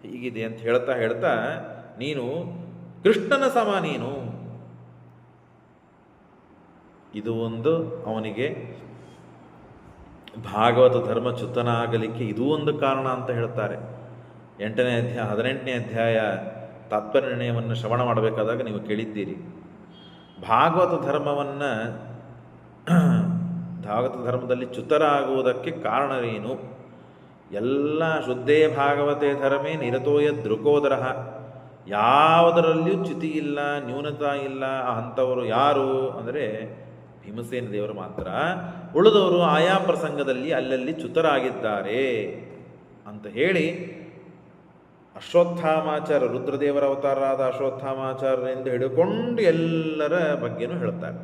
ಹೀಗಿದೆ ಅಂತ ಹೇಳ್ತಾ ನೀನು ಕೃಷ್ಣನ ಸಮ ನೀನು. ಇದು ಒಂದು ಅವನಿಗೆ ಭಾಗವತ ಧರ್ಮಚ್ಯುತನಾಗಲಿಕ್ಕೆ ಇದೂ ಒಂದು ಕಾರಣ ಅಂತ ಹೇಳ್ತಾರೆ. 18ನೇ ಅಧ್ಯಾಯ ತಾತ್ಪರ್ಯನಿರ್ಣಯವನ್ನು ಶ್ರವಣ ಮಾಡಬೇಕಾದಾಗ ನೀವು ಕೇಳಿದ್ದೀರಿ. ಭಾಗವತ ಧರ್ಮದಲ್ಲಿ ಚ್ಯುತರಾಗುವುದಕ್ಕೆ ಕಾರಣವೇನು? ಎಲ್ಲ ಶುದ್ಧೇ ಭಾಗವತೆ ಧರ್ಮೇ ನಿರತೋಯ ದೃಕೋದರ. ಯಾವುದರಲ್ಲಿಯೂ ಚ್ಯುತಿ ಇಲ್ಲ, ನ್ಯೂನತಾ ಇಲ್ಲ. ಅಂಥವರು ಯಾರು ಅಂದರೆ ಭೀಮಸೇನ ದೇವರು ಮಾತ್ರ. ಉಳಿದವರು ಆಯಾ ಪ್ರಸಂಗದಲ್ಲಿ ಅಲ್ಲಲ್ಲಿ ಚ್ಯುತರಾಗಿದ್ದಾರೆ ಅಂತ ಹೇಳಿ ಅಶ್ವತ್ಥಾಮಾಚಾರ, ರುದ್ರದೇವರ ಅವತಾರರಾದ ಅಶ್ವತ್ಥಾಮಾಚಾರ್ಯರಿಂದ ಹಿಡಿದುಕೊಂಡು ಎಲ್ಲರ ಬಗ್ಗೆನೂ ಹೇಳ್ತಾರೆ.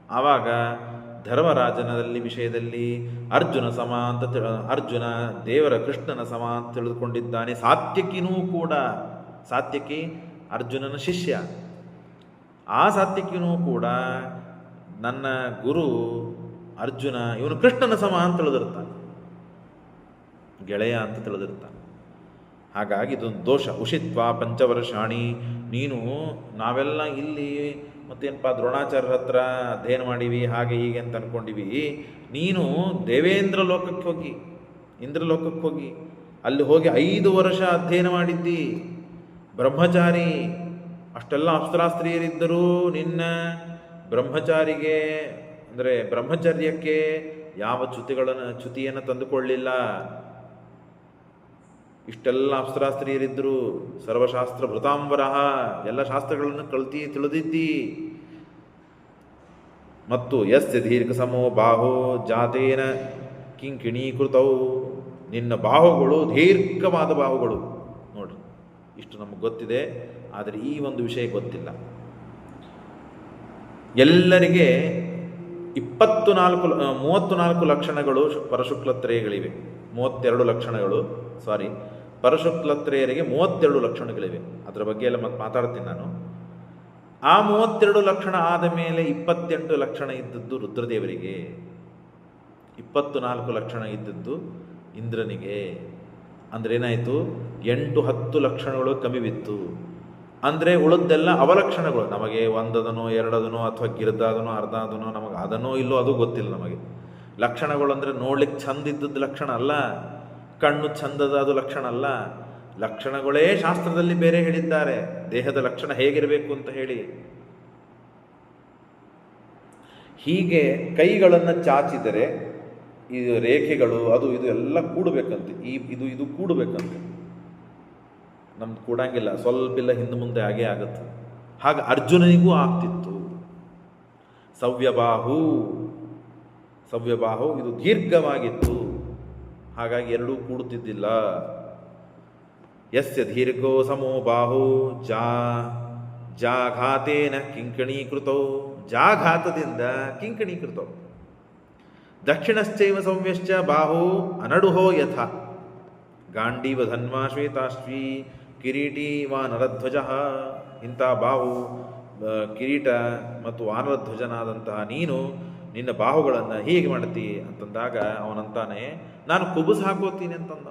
ಆವಾಗ ಧರ್ಮರಾಜನಲ್ಲಿ ವಿಷಯದಲ್ಲಿ ಅರ್ಜುನ ಸಮ ಅಂತ ಅರ್ಜುನ ದೇವರ ಕೃಷ್ಣನ ಸಮ ಅಂತ ತಿಳಿದುಕೊಂಡಿದ್ದಾನೆ. ಸಾತ್ಯಕಿನೂ ಕೂಡ, ಸಾತ್ಯಕಿ ಅರ್ಜುನನ ಶಿಷ್ಯ, ಆ ಸಾತ್ಯಕಿನೂ ಕೂಡ ನನ್ನ ಗುರು ಅರ್ಜುನ, ಇವನು ಕೃಷ್ಣನ ಸಮ ಅಂತ ತಿಳಿದಿರ್ತಾನೆ, ಗೆಳೆಯ ಅಂತ ತಿಳಿದಿರ್ತಾನೆ. ಹಾಗಾಗಿ ಇದೊಂದು ದೋಷ. ಉಷಿತ್ವ ಪಂಚವರ್ಷಾಣಿ. ನೀನು ನಾವೆಲ್ಲ ಇಲ್ಲಿ ಮತ್ತೇನಪ್ಪ ದ್ರೋಣಾಚಾರ್ಯರ ಹತ್ರ ಅಧ್ಯಯನ ಮಾಡೀವಿ, ಹಾಗೆ ಹೀಗೆ ಅಂತ ಅಂದ್ಕೊಂಡಿವಿ. ನೀನು ದೇವೇಂದ್ರ ಲೋಕಕ್ಕೆ ಹೋಗಿ, ಇಂದ್ರಲೋಕಕ್ಕೆ ಹೋಗಿ, ಅಲ್ಲಿ ಹೋಗಿ 5 ವರ್ಷ ಅಧ್ಯಯನ ಮಾಡಿದ್ದಿ. ಬ್ರಹ್ಮಚಾರಿ, ಅಷ್ಟೆಲ್ಲ ಅಪ್ಸರಾಸ್ತ್ರೀಯರಿದ್ದರೂ ನಿನ್ನ ಬ್ರಹ್ಮಚಾರಿಗೆ ಅಂದರೆ ಬ್ರಹ್ಮಚರ್ಯಕ್ಕೆ ಯಾವ ಚ್ಯುತಿಯನ್ನು ತಂದುಕೊಳ್ಳಿಲ್ಲ. ಇಷ್ಟೆಲ್ಲ ಅಪ್ಸರಾಸ್ತ್ರೀಯರಿದ್ದರು, ಸರ್ವಶಾಸ್ತ್ರ ಭೃತಾಂಬರಃ, ಎಲ್ಲ ಶಾಸ್ತ್ರಗಳನ್ನು ತಿಳಿದಿದ್ದಿ. ಮತ್ತು ಯಸ್ಯ ದೀರ್ಘ ಸಮೋ ಬಾಹೋ ಜಾತೇನ ಕಿಂಕಿಣೀಕೃತೌ. ನಿನ್ನ ಬಾಹುಗಳು ದೀರ್ಘವಾದ ಬಾಹುಗಳು. ನೋಡ್ರಿ, ಇಷ್ಟು ನಮಗೆ ಗೊತ್ತಿದೆ, ಆದರೆ ಈ ಒಂದು ವಿಷಯ ಗೊತ್ತಿಲ್ಲ. ಎಲ್ಲರಿಗೆ 34 ಲಕ್ಷಣಗಳು ಪರಶುಕ್ಲತ್ರಯಗಳಿವೆ. 32 ಲಕ್ಷಣಗಳು, ಪರಶುಕ್ಲತ್ರಯರಿಗೆ 32 ಲಕ್ಷಣಗಳಿವೆ. ಅದರ ಬಗ್ಗೆ ಎಲ್ಲ ಮತ್ತೆ ಮಾತಾಡ್ತೀನಿ ನಾನು. ಆ 32 ಲಕ್ಷಣ ಆದ ಮೇಲೆ 28 ಲಕ್ಷಣ ಇದ್ದದ್ದು ರುದ್ರದೇವರಿಗೆ, 24 ಲಕ್ಷಣ ಇದ್ದದ್ದು ಇಂದ್ರನಿಗೆ. ಅಂದರೆ ಏನಾಯಿತು, 8-10 ಲಕ್ಷಣಗಳು ಕಮ್ಮಿ ಬಿತ್ತು. ಅಂದರೆ ಉಳಿದೆಲ್ಲ ಅವಲಕ್ಷಣಗಳು. ನಮಗೆ ಒಂದದನೋ ಎರಡದನೋ ಅಥವಾ ಗಿರ್ದಾದನೋ ಅರ್ಧದನೋ ನಮಗೆ ಅದನೋ ಇಲ್ಲೋ ಅದು ಗೊತ್ತಿಲ್ಲ ನಮಗೆ. ಲಕ್ಷಣಗಳು ಅಂದರೆ ನೋಡ್ಲಿಕ್ಕೆ ಚಂದ ಇದ್ದದ್ದು ಲಕ್ಷಣ ಅಲ್ಲ, ಕಣ್ಣು ಚಂದದ ಅದು ಲಕ್ಷಣ ಅಲ್ಲ. ಲಕ್ಷಣಗಳೇ ಶಾಸ್ತ್ರದಲ್ಲಿ ಬೇರೆ ಹೇಳಿದ್ದಾರೆ, ದೇಹದ ಲಕ್ಷಣ ಹೇಗಿರಬೇಕು ಅಂತ ಹೇಳಿ. ಹೀಗೆ ಕೈಗಳನ್ನು ಚಾಚಿದರೆ ಇದು ರೇಖೆಗಳು ಅದು ಇದು ಎಲ್ಲ ಕೂಡಬೇಕಂತೆ, ಇದು ಕೂಡಬೇಕಂತೆ. ನಮ್ದು ಕೂಡಂಗಿಲ್ಲ, ಸ್ವಲ್ಪ ಇಲ್ಲ ಹಿಂದೆ ಮುಂದೆ ಆಗೇ ಆಗುತ್ತೆ. ಹಾಗೆ ಅರ್ಜುನನಿಗೂ ಆಗ್ತಿತ್ತು. ಸವ್ಯಬಾಹು ಇದು ದೀರ್ಘವಾಗಿತ್ತು, ಹಾಗಾಗಿ ಎರಡೂ ಕೂಡುತ್ತಿದ್ದಿಲ್ಲ. ಯಸ್ಯ ದೀರ್ಘೋ ಸಮೋ ಬಾಹು ಜಾಘಾತೇನ ಕಿಂಕಣೀಕೃತೋ, ಜಾಘಾತದಿಂದ ಕಿಂಕಣೀಕೃತೋ. ದಕ್ಷಿಣಶ್ಚೈವ ಸವ್ಯಶ್ಚ ಬಾಹು ಅನಡುಹೋ ಯಥ ಗಾಂಡೀವ ಧನ್ವಾ ಶ್ವೇತಾಶ್ವೀ ಕಿರೀಟಿ ವಾನರಧ್ವಜ. ಇಂಥ ಬಾಹು ಕಿರೀಟ ಮತ್ತು ವಾನರಧ್ವಜನಾದಂತಹ ನೀನು ನಿನ್ನ ಬಾಹುಗಳನ್ನು ಹೀಗೆ ಮಾಡ್ತಿ ಅಂತಂದಾಗ ಅವನಂತಾನೆ ನಾನು ಕುಬುಸ್ ಹಾಕೋತೀನಿ ಅಂತಂದ.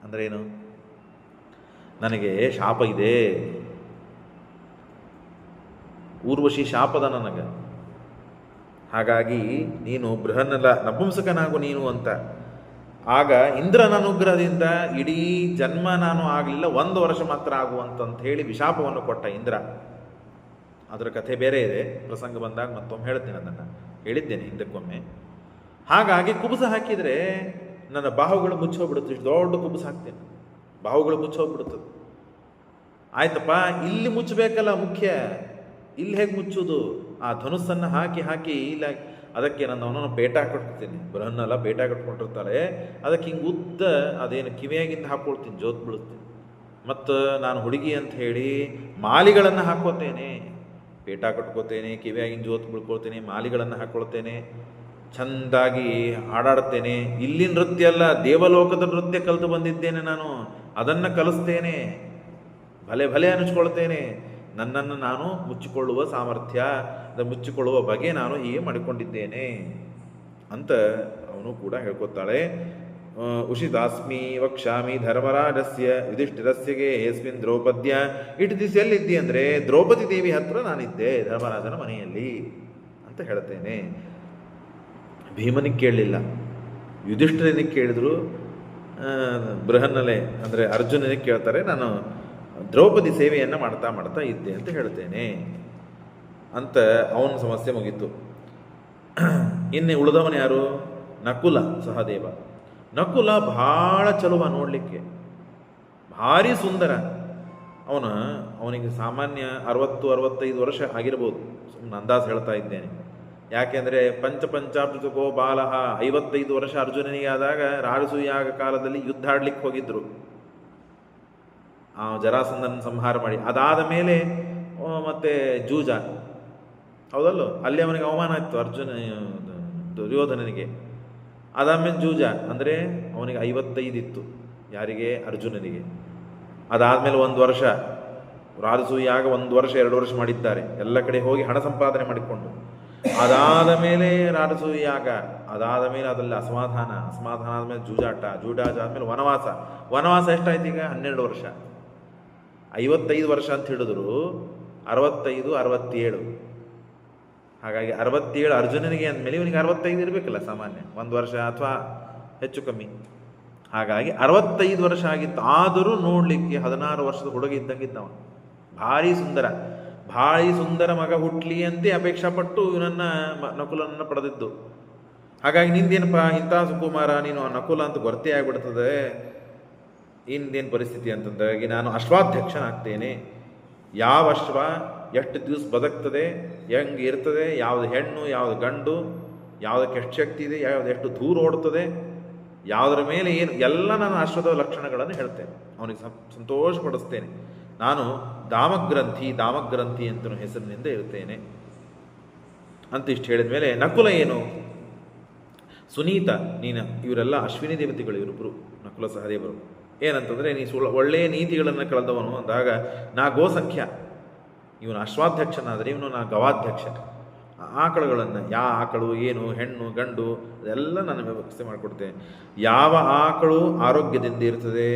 ಅಂದ್ರೇನು? ನನಗೆ ಶಾಪ ಇದೆ, ಊರ್ವಶಿ ಶಾಪದ ನನಗೆ, ಹಾಗಾಗಿ ನೀನು ಬೃಹನ್ನಲ ನಪುಂಸಕನಾಗು ನೀನು ಅಂತ. ಆಗ ಇಂದ್ರನ ಅನುಗ್ರಹದಿಂದ ಇಡೀ ಜನ್ಮ ನಾನು ಆಗಲಿಲ್ಲ, 1 ವರ್ಷ ಮಾತ್ರ ಆಗುವಂತಂತ ಹೇಳಿ ವಿಶಾಪವನ್ನು ಕೊಟ್ಟ ಇಂದ್ರ. ಅದರ ಕಥೆ ಬೇರೆ ಇದೆ, ಪ್ರಸಂಗ ಬಂದಾಗ ಮತ್ತೊಮ್ಮೆ ಹೇಳ್ತೀನಿ, ಅದನ್ನು ಹೇಳಿದ್ದೇನೆ ಹಿಂದಕ್ಕೊಮ್ಮೆ. ಹಾಗಾಗಿ ಕುಬುಸ ಹಾಕಿದರೆ ನನ್ನ ಬಾಹುಗಳು ಮುಚ್ಚೋಗ್ಬಿಡುತ್ತೆ, ಇಷ್ಟು ದೊಡ್ಡ ಕುಬುಸ ಹಾಕ್ತೇನೆ, ಬಾಹುಗಳು ಮುಚ್ಚೋಗ್ಬಿಡುತ್ತದೆ. ಆಯ್ತಪ್ಪ, ಇಲ್ಲಿ ಮುಚ್ಚಬೇಕಲ್ಲ ಮುಖ್ಯ, ಇಲ್ಲಿ ಹೇಗೆ ಮುಚ್ಚೋದು? ಆ ಧನುಸ್ಸನ್ನು ಹಾಕಿ ಇಲ್ಲ, ಅದಕ್ಕೆ ನನ್ನ ಅವನನ್ನು ಪೇಟ ಕಟ್ಕೊಳ್ತೀನಿ, ಬೃಹನ್ನಲ್ಲ ಪೇಟ ಕಟ್ಕೊಂಡಿರ್ತಾರೆ, ಅದಕ್ಕೆ ಹಿಂಗೆ ಉದ್ದ ಅದೇನು ಕಿವಿಯಾಗಿಂದ ಹಾಕ್ಕೊಳ್ತೀನಿ, ಜೋತ್ ಬೀಳುತ್ತೀನಿ. ಮತ್ತು ನಾನು ಹುಡುಗಿ ಅಂತ ಹೇಳಿ ಮಾಲಿಗಳನ್ನು ಹಾಕ್ಕೋತೇನೆ, ಪೇಟ ಕಟ್ಕೋತೇನೆ, ಕಿವಿಯಾಗಿನ ಜೋತ್ ಬೀಳ್ಕೊಳ್ತೇನೆ, ಮಾಲಿಗಳನ್ನು ಹಾಕ್ಕೊಳ್ತೇನೆ, ಚೆಂದಾಗಿ ಹಾಡಾಡ್ತೇನೆ. ಇಲ್ಲಿ ನೃತ್ಯ ಅಲ್ಲ, ದೇವಲೋಕದ ನೃತ್ಯ ಕಲಿತು ಬಂದಿದ್ದೇನೆ ನಾನು, ಅದನ್ನು ಕಲಿಸ್ತೇನೆ, ಭಲೆ ಅನಿಸ್ಕೊಳ್ತೇನೆ. ನನ್ನನ್ನು ನಾನು ಮುಚ್ಚಿಕೊಳ್ಳುವ ಸಾಮರ್ಥ್ಯ, ಮುಚ್ಚಿಕೊಳ್ಳುವ ಬಗೆ ನಾನು ಹೀಗೆ ಮಾಡಿಕೊಂಡಿದ್ದೇನೆ ಅಂತ ಅವನು ಕೂಡ ಹೇಳ್ಕೊತಾಳೆ. ಉಷಿತಾಸ್ಮಿ ವಕ್ಷಾಮಿ ಧರ್ಮರಾಜಸ್ಯ ಯುಧಿಷ್ಠಿರಸ್ಯಗೆ ಯಸ್ಮಿನ್ ದ್ರೌಪದ್ಯ. ಇಟ್ಟು ದಿವಸ ಎಲ್ಲಿದ್ದಿ ಅಂದರೆ ದ್ರೌಪದಿ ದೇವಿ ಹತ್ರ ನಾನಿದ್ದೆ, ಧರ್ಮರಾಜನ ಮನೆಯಲ್ಲಿ ಅಂತ ಹೇಳ್ತೇನೆ. ಭೀಮನಿಗೆ ಕೇಳಲಿಲ್ಲ, ಯುಧಿಷ್ಠಿರನಿಗೆ ಕೇಳಿದ್ರು, ಬೃಹನ್ನಲೆ ಅಂದರೆ ಅರ್ಜುನನಿಗೆ ಕೇಳ್ತಾರೆ, ನಾನು ದ್ರೌಪದಿ ಸೇವೆಯನ್ನು ಮಾಡ್ತಾ ಇದ್ದೆ ಅಂತ ಹೇಳ್ತೇನೆ ಅಂತ ಅವನ ಸಮಸ್ಯೆ ಮುಗೀತು. ಇನ್ನು ಉಳಿದವನು ಯಾರು? ನಕುಲ ಸಹದೇವ. ನಕುಲ ಭಾಳ ಚಲುವ ನೋಡಲಿಕ್ಕೆ, ಭಾರಿ ಸುಂದರ. ಅವನಿಗೆ ಸಾಮಾನ್ಯ 60-65 ವರ್ಷ ಆಗಿರ್ಬೋದು, ಸುಮ್ಮನೆ ಅಂದಾಜು ಹೇಳ್ತಾ ಇದ್ದೇನೆ. ಯಾಕೆಂದರೆ ಪಂಚಾಮೃತಕೋ ಬಾಲಹ 55 ವರ್ಷ ಅರ್ಜುನನಿಗೆ ಆದಾಗ ರಾಜಸೂಯಾಗ ಕಾಲದಲ್ಲಿ ಯುದ್ಧ ಆಡ್ಲಿಕ್ಕೆ ಹೋಗಿದ್ರು, ಜರಾಸಂಧನ ಸಂಹಾರ ಮಾಡಿ. ಅದಾದ ಮೇಲೆ ಮತ್ತೆ ಜೂಜ, ಹೌದಲ್ಲೋ, ಅಲ್ಲಿ ಅವನಿಗೆ ಅವಮಾನ ಆಯಿತು ದುರ್ಯೋಧನನಿಗೆ. ಅದಾದ್ಮೇಲೆ ಜೂಜ ಅಂದರೆ ಅವನಿಗೆ 55 ಇತ್ತು, ಯಾರಿಗೆ? ಅರ್ಜುನನಿಗೆ. ಅದಾದಮೇಲೆ 1 ವರ್ಷ ರಾಜಸೂಯಾಗ 1 ವರ್ಷ 2 ವರ್ಷ ಮಾಡಿದ್ದಾರೆ, ಎಲ್ಲ ಕಡೆ ಹೋಗಿ ಹಣ ಸಂಪಾದನೆ ಮಾಡಿಕೊಂಡು. ಅದಾದ ಮೇಲೆ ರಾಜಸೂಯಾಗ, ಅದಾದ ಮೇಲೆ ಅದರಲ್ಲಿ ಅಸಮಾಧಾನ ಆದಮೇಲೆ ಜೂಜಾಟ ಆದಮೇಲೆ ವನವಾಸ ಎಷ್ಟಾಯ್ತು ಈಗ? 12 ವರ್ಷ. 55 ವರ್ಷ ಅಂತ ಹೇಳಿದ್ರು, 65, 67. ಹಾಗಾಗಿ 67 ಅರ್ಜುನನಿಗೆ ಅಂದಮೇಲೆ ಇವನಿಗೆ 65 ಇರಬೇಕಲ್ಲ ಸಾಮಾನ್ಯ, 1 ವರ್ಷ ಅಥವಾ ಹೆಚ್ಚು ಕಮ್ಮಿ. ಹಾಗಾಗಿ 65 ವರ್ಷ ಆಗಿತ್ತು. ಆದರೂ ನೋಡಲಿಕ್ಕೆ 16 ವರ್ಷದ ಹುಡುಗ ಇದ್ದಂಗಿದ್ದವ, ಭಾರಿ ಸುಂದರ ಮಗ ಹುಟ್ಲಿ ಅಂತ ಅಪೇಕ್ಷಾ ಪಟ್ಟು ಇವನನ್ನು ನಕುಲನನ್ನು ಪಡೆದಿದ್ದು. ಹಾಗಾಗಿ ನಿಂದೇನಪ್ಪ ಇಂಥ ಸುಕುಮಾರ, ನೀನು ನಕುಲ ಅಂತ ಗೊತ್ತೇ ಆಗಿಬಿಡ್ತದೆ. ಇನ್ನೇನು ಪರಿಸ್ಥಿತಿ ಅಂತಂದಾಗ, ನಾನು ಅಶ್ವಾಧ್ಯಕ್ಷನಾಗ್ತೇನೆ. ಯಾವ ಅಶ್ವ ಎಷ್ಟು ದಿವಸ ಬದುಕ್ತದೆ, ಹೆಂಗೆ ಇರ್ತದೆ, ಯಾವುದು ಹೆಣ್ಣು ಯಾವುದು ಗಂಡು, ಯಾವುದಕ್ಕೆ ಎಷ್ಟು ಶಕ್ತಿ ಇದೆ, ಯಾವುದು ಎಷ್ಟು ದೂರ ಓಡ್ತದೆ, ಯಾವುದರ ಮೇಲೆ ಏನು, ಎಲ್ಲ ನಾನು ಅಶ್ವದ ಲಕ್ಷಣಗಳನ್ನು ಹೇಳ್ತೇನೆ, ಅವನಿಗೆ ಸಂತೋಷಪಡಿಸ್ತೇನೆ. ನಾನು ದಾಮಗ್ರಂಥಿ ಅಂತ ಹೆಸರಿನಿಂದ ಇರ್ತೇನೆ ಅಂತ ಇಷ್ಟು ಹೇಳಿದ ಮೇಲೆ, ನಕುಲ ಏನು? ಸುನೀತ, ನೀನು, ಇವರೆಲ್ಲ ಅಶ್ವಿನಿ ದೇವತೆಗಳು, ಇವರಿಬ್ಬರು ನಕುಲ ಸಹದೇವರು. ಏನಂತಂದರೆ, ನೀ ಒಳ್ಳೆಯ ನೀತಿಗಳನ್ನು ಕಳೆದವನು ಅಂದಾಗ, ನಾ ಗೋಸಂಖ್ಯ, ಇವನು ಅಶ್ವಾಧ್ಯಕ್ಷನಾದರೆ ಇವನು ನಾ ಗವಾಧ್ಯಕ್ಷ. ಆಕಳುಗಳನ್ನು, ಯಾವ ಆಕಳು ಏನು, ಹೆಣ್ಣು ಗಂಡು, ಅದೆಲ್ಲ ನಾನು ವ್ಯವಸ್ಥೆ ಮಾಡಿಕೊಡ್ತೇನೆ. ಯಾವ ಆಕಳು ಆರೋಗ್ಯದಿಂದ ಇರ್ತದೆ,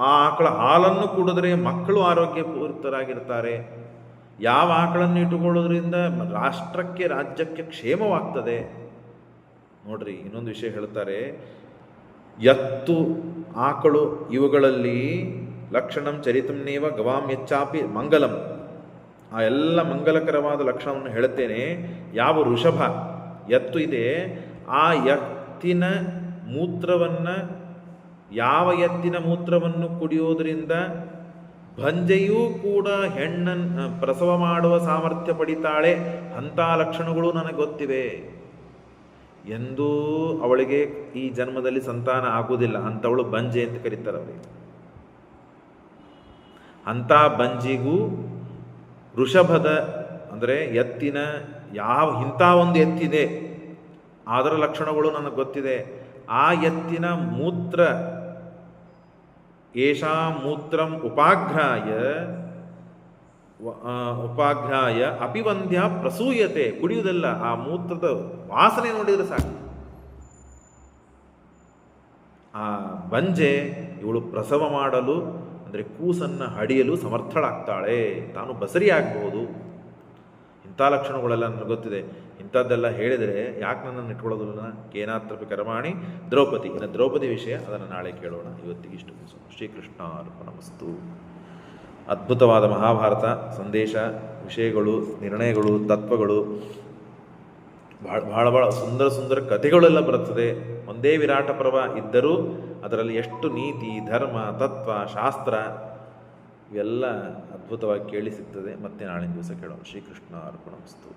ಆ ಆಕಳ ಹಾಲನ್ನು ಕುಡಿದ್ರೆ ಮಕ್ಕಳು ಆರೋಗ್ಯಪೂರಿತರಾಗಿರ್ತಾರೆ. ಯಾವ ಆಕಳನ್ನು ಇಟ್ಟುಕೊಳ್ಳೋದ್ರಿಂದ ರಾಷ್ಟ್ರಕ್ಕೆ ರಾಜ್ಯಕ್ಕೆ ಕ್ಷೇಮವಾಗ್ತದೆ. ನೋಡ್ರಿ, ಇನ್ನೊಂದು ವಿಷಯ ಹೇಳ್ತಾರೆ, ಎತ್ತು ಆಕಳು ಇವುಗಳಲ್ಲಿ ಲಕ್ಷಣಂ ಚರಿತಂನೇವ ಗವಾಂ ಯಚ್ಚಾಪಿ ಮಂಗಲಂ. ಆ ಎಲ್ಲ ಮಂಗಲಕರವಾದ ಲಕ್ಷಣವನ್ನು ಹೇಳುತ್ತೇನೆ. ಯಾವ ವೃಷಭ ಎತ್ತು ಇದೆ, ಆ ಎತ್ತಿನ ಮೂತ್ರವನ್ನು, ಯಾವ ಎತ್ತಿನ ಮೂತ್ರವನ್ನು ಕುಡಿಯೋದ್ರಿಂದ ಭಂಜೆಯೂ ಕೂಡ ಹೆಣ್ಣನ್ನು ಪ್ರಸವ ಮಾಡುವ ಸಾಮರ್ಥ್ಯ ಪಡಿತಾಳೆ, ಅಂಥ ಲಕ್ಷಣಗಳು ನನಗೆ ಗೊತ್ತಿವೆ. ಎಂದೂ ಅವಳಿಗೆ ಈ ಜನ್ಮದಲ್ಲಿ ಸಂತಾನ ಆಗುವುದಿಲ್ಲ, ಅಂಥವಳು ಬಂಜೆ ಅಂತ ಕರೀತಾರೆ ಅವರಿಗೆ. ಅಂಥ ಬಂಜಿಗೂ ವೃಷಭದ ಅಂದರೆ ಎತ್ತಿನ ಇಂಥ ಒಂದು ಎತ್ತಿದೆ, ಅದರ ಲಕ್ಷಣಗಳು ನನಗೆ ಗೊತ್ತಿದೆ. ಆ ಎತ್ತಿನ ಮೂತ್ರ, ಏಷಾ ಮೂತ್ರಂ ಉಪಾಘ್ರಾಯ ಅಪಿವಂದ್ಯ ಪ್ರಸೂಯತೆ. ಕುಡಿಯುವುದಲ್ಲ, ಆ ಮೂತ್ರದ ವಾಸನೆ ನೋಡಿದರೆ ಸಾಕು. ಆ ಬಂಜೆ ಇವಳು ಪ್ರಸವ ಮಾಡಲು ಅಂದರೆ ಕೂಸನ್ನು ಹಡಿಯಲು ಸಮರ್ಥಳಾಗ್ತಾಳೆ, ತಾನು ಬಸರಿ ಆಗಬಹುದು. ಇಂಥ ಲಕ್ಷಣಗಳೆಲ್ಲ ನನಗೆ ಗೊತ್ತಿದೆ. ಇಂಥದ್ದೆಲ್ಲ ಹೇಳಿದರೆ ಯಾಕೆ ನನ್ನನ್ನು ಇಟ್ಕೊಳ್ಳೋದಿಲ್ಲ? ಕೇನಾತ್ರಪಿ ಕರ್ಮಾಣಿ ದ್ರೌಪದಿ. ಇನ್ನು ದ್ರೌಪದಿ ವಿಷಯ ಅದನ್ನು ನಾಳೆ ಕೇಳೋಣ. ಇವತ್ತಿಗೆ ಇಷ್ಟು ಮುಗಿಸೋಣ. ಶ್ರೀಕೃಷ್ಣ ಅರ್ಪಣಮಸ್ತು. ಅದ್ಭುತವಾದ ಮಹಾಭಾರತ ಸಂದೇಶ, ವಿಷಯಗಳು, ನಿರ್ಣಯಗಳು, ತತ್ವಗಳು, ಭಾಳ ಭಾಳ ಸುಂದರ ಸುಂದರ ಕಥೆಗಳೆಲ್ಲ ಬರುತ್ತದೆ. ಒಂದೇ ವಿರಾಟ ಪರ್ವ ಇದ್ದರೂ ಅದರಲ್ಲಿ ಎಷ್ಟು ನೀತಿ, ಧರ್ಮ, ತತ್ವ, ಶಾಸ್ತ್ರ ಇವೆಲ್ಲ ಅದ್ಭುತವಾಗಿ ಕೇಳಿ ಸಿಗ್ತದೆ. ಮತ್ತೆ ನಾಳಿನ ದಿವಸ ಕೇಳೋಣ. ಶ್ರೀಕೃಷ್ಣ ಅರ್ಪಣಮಸ್ತು.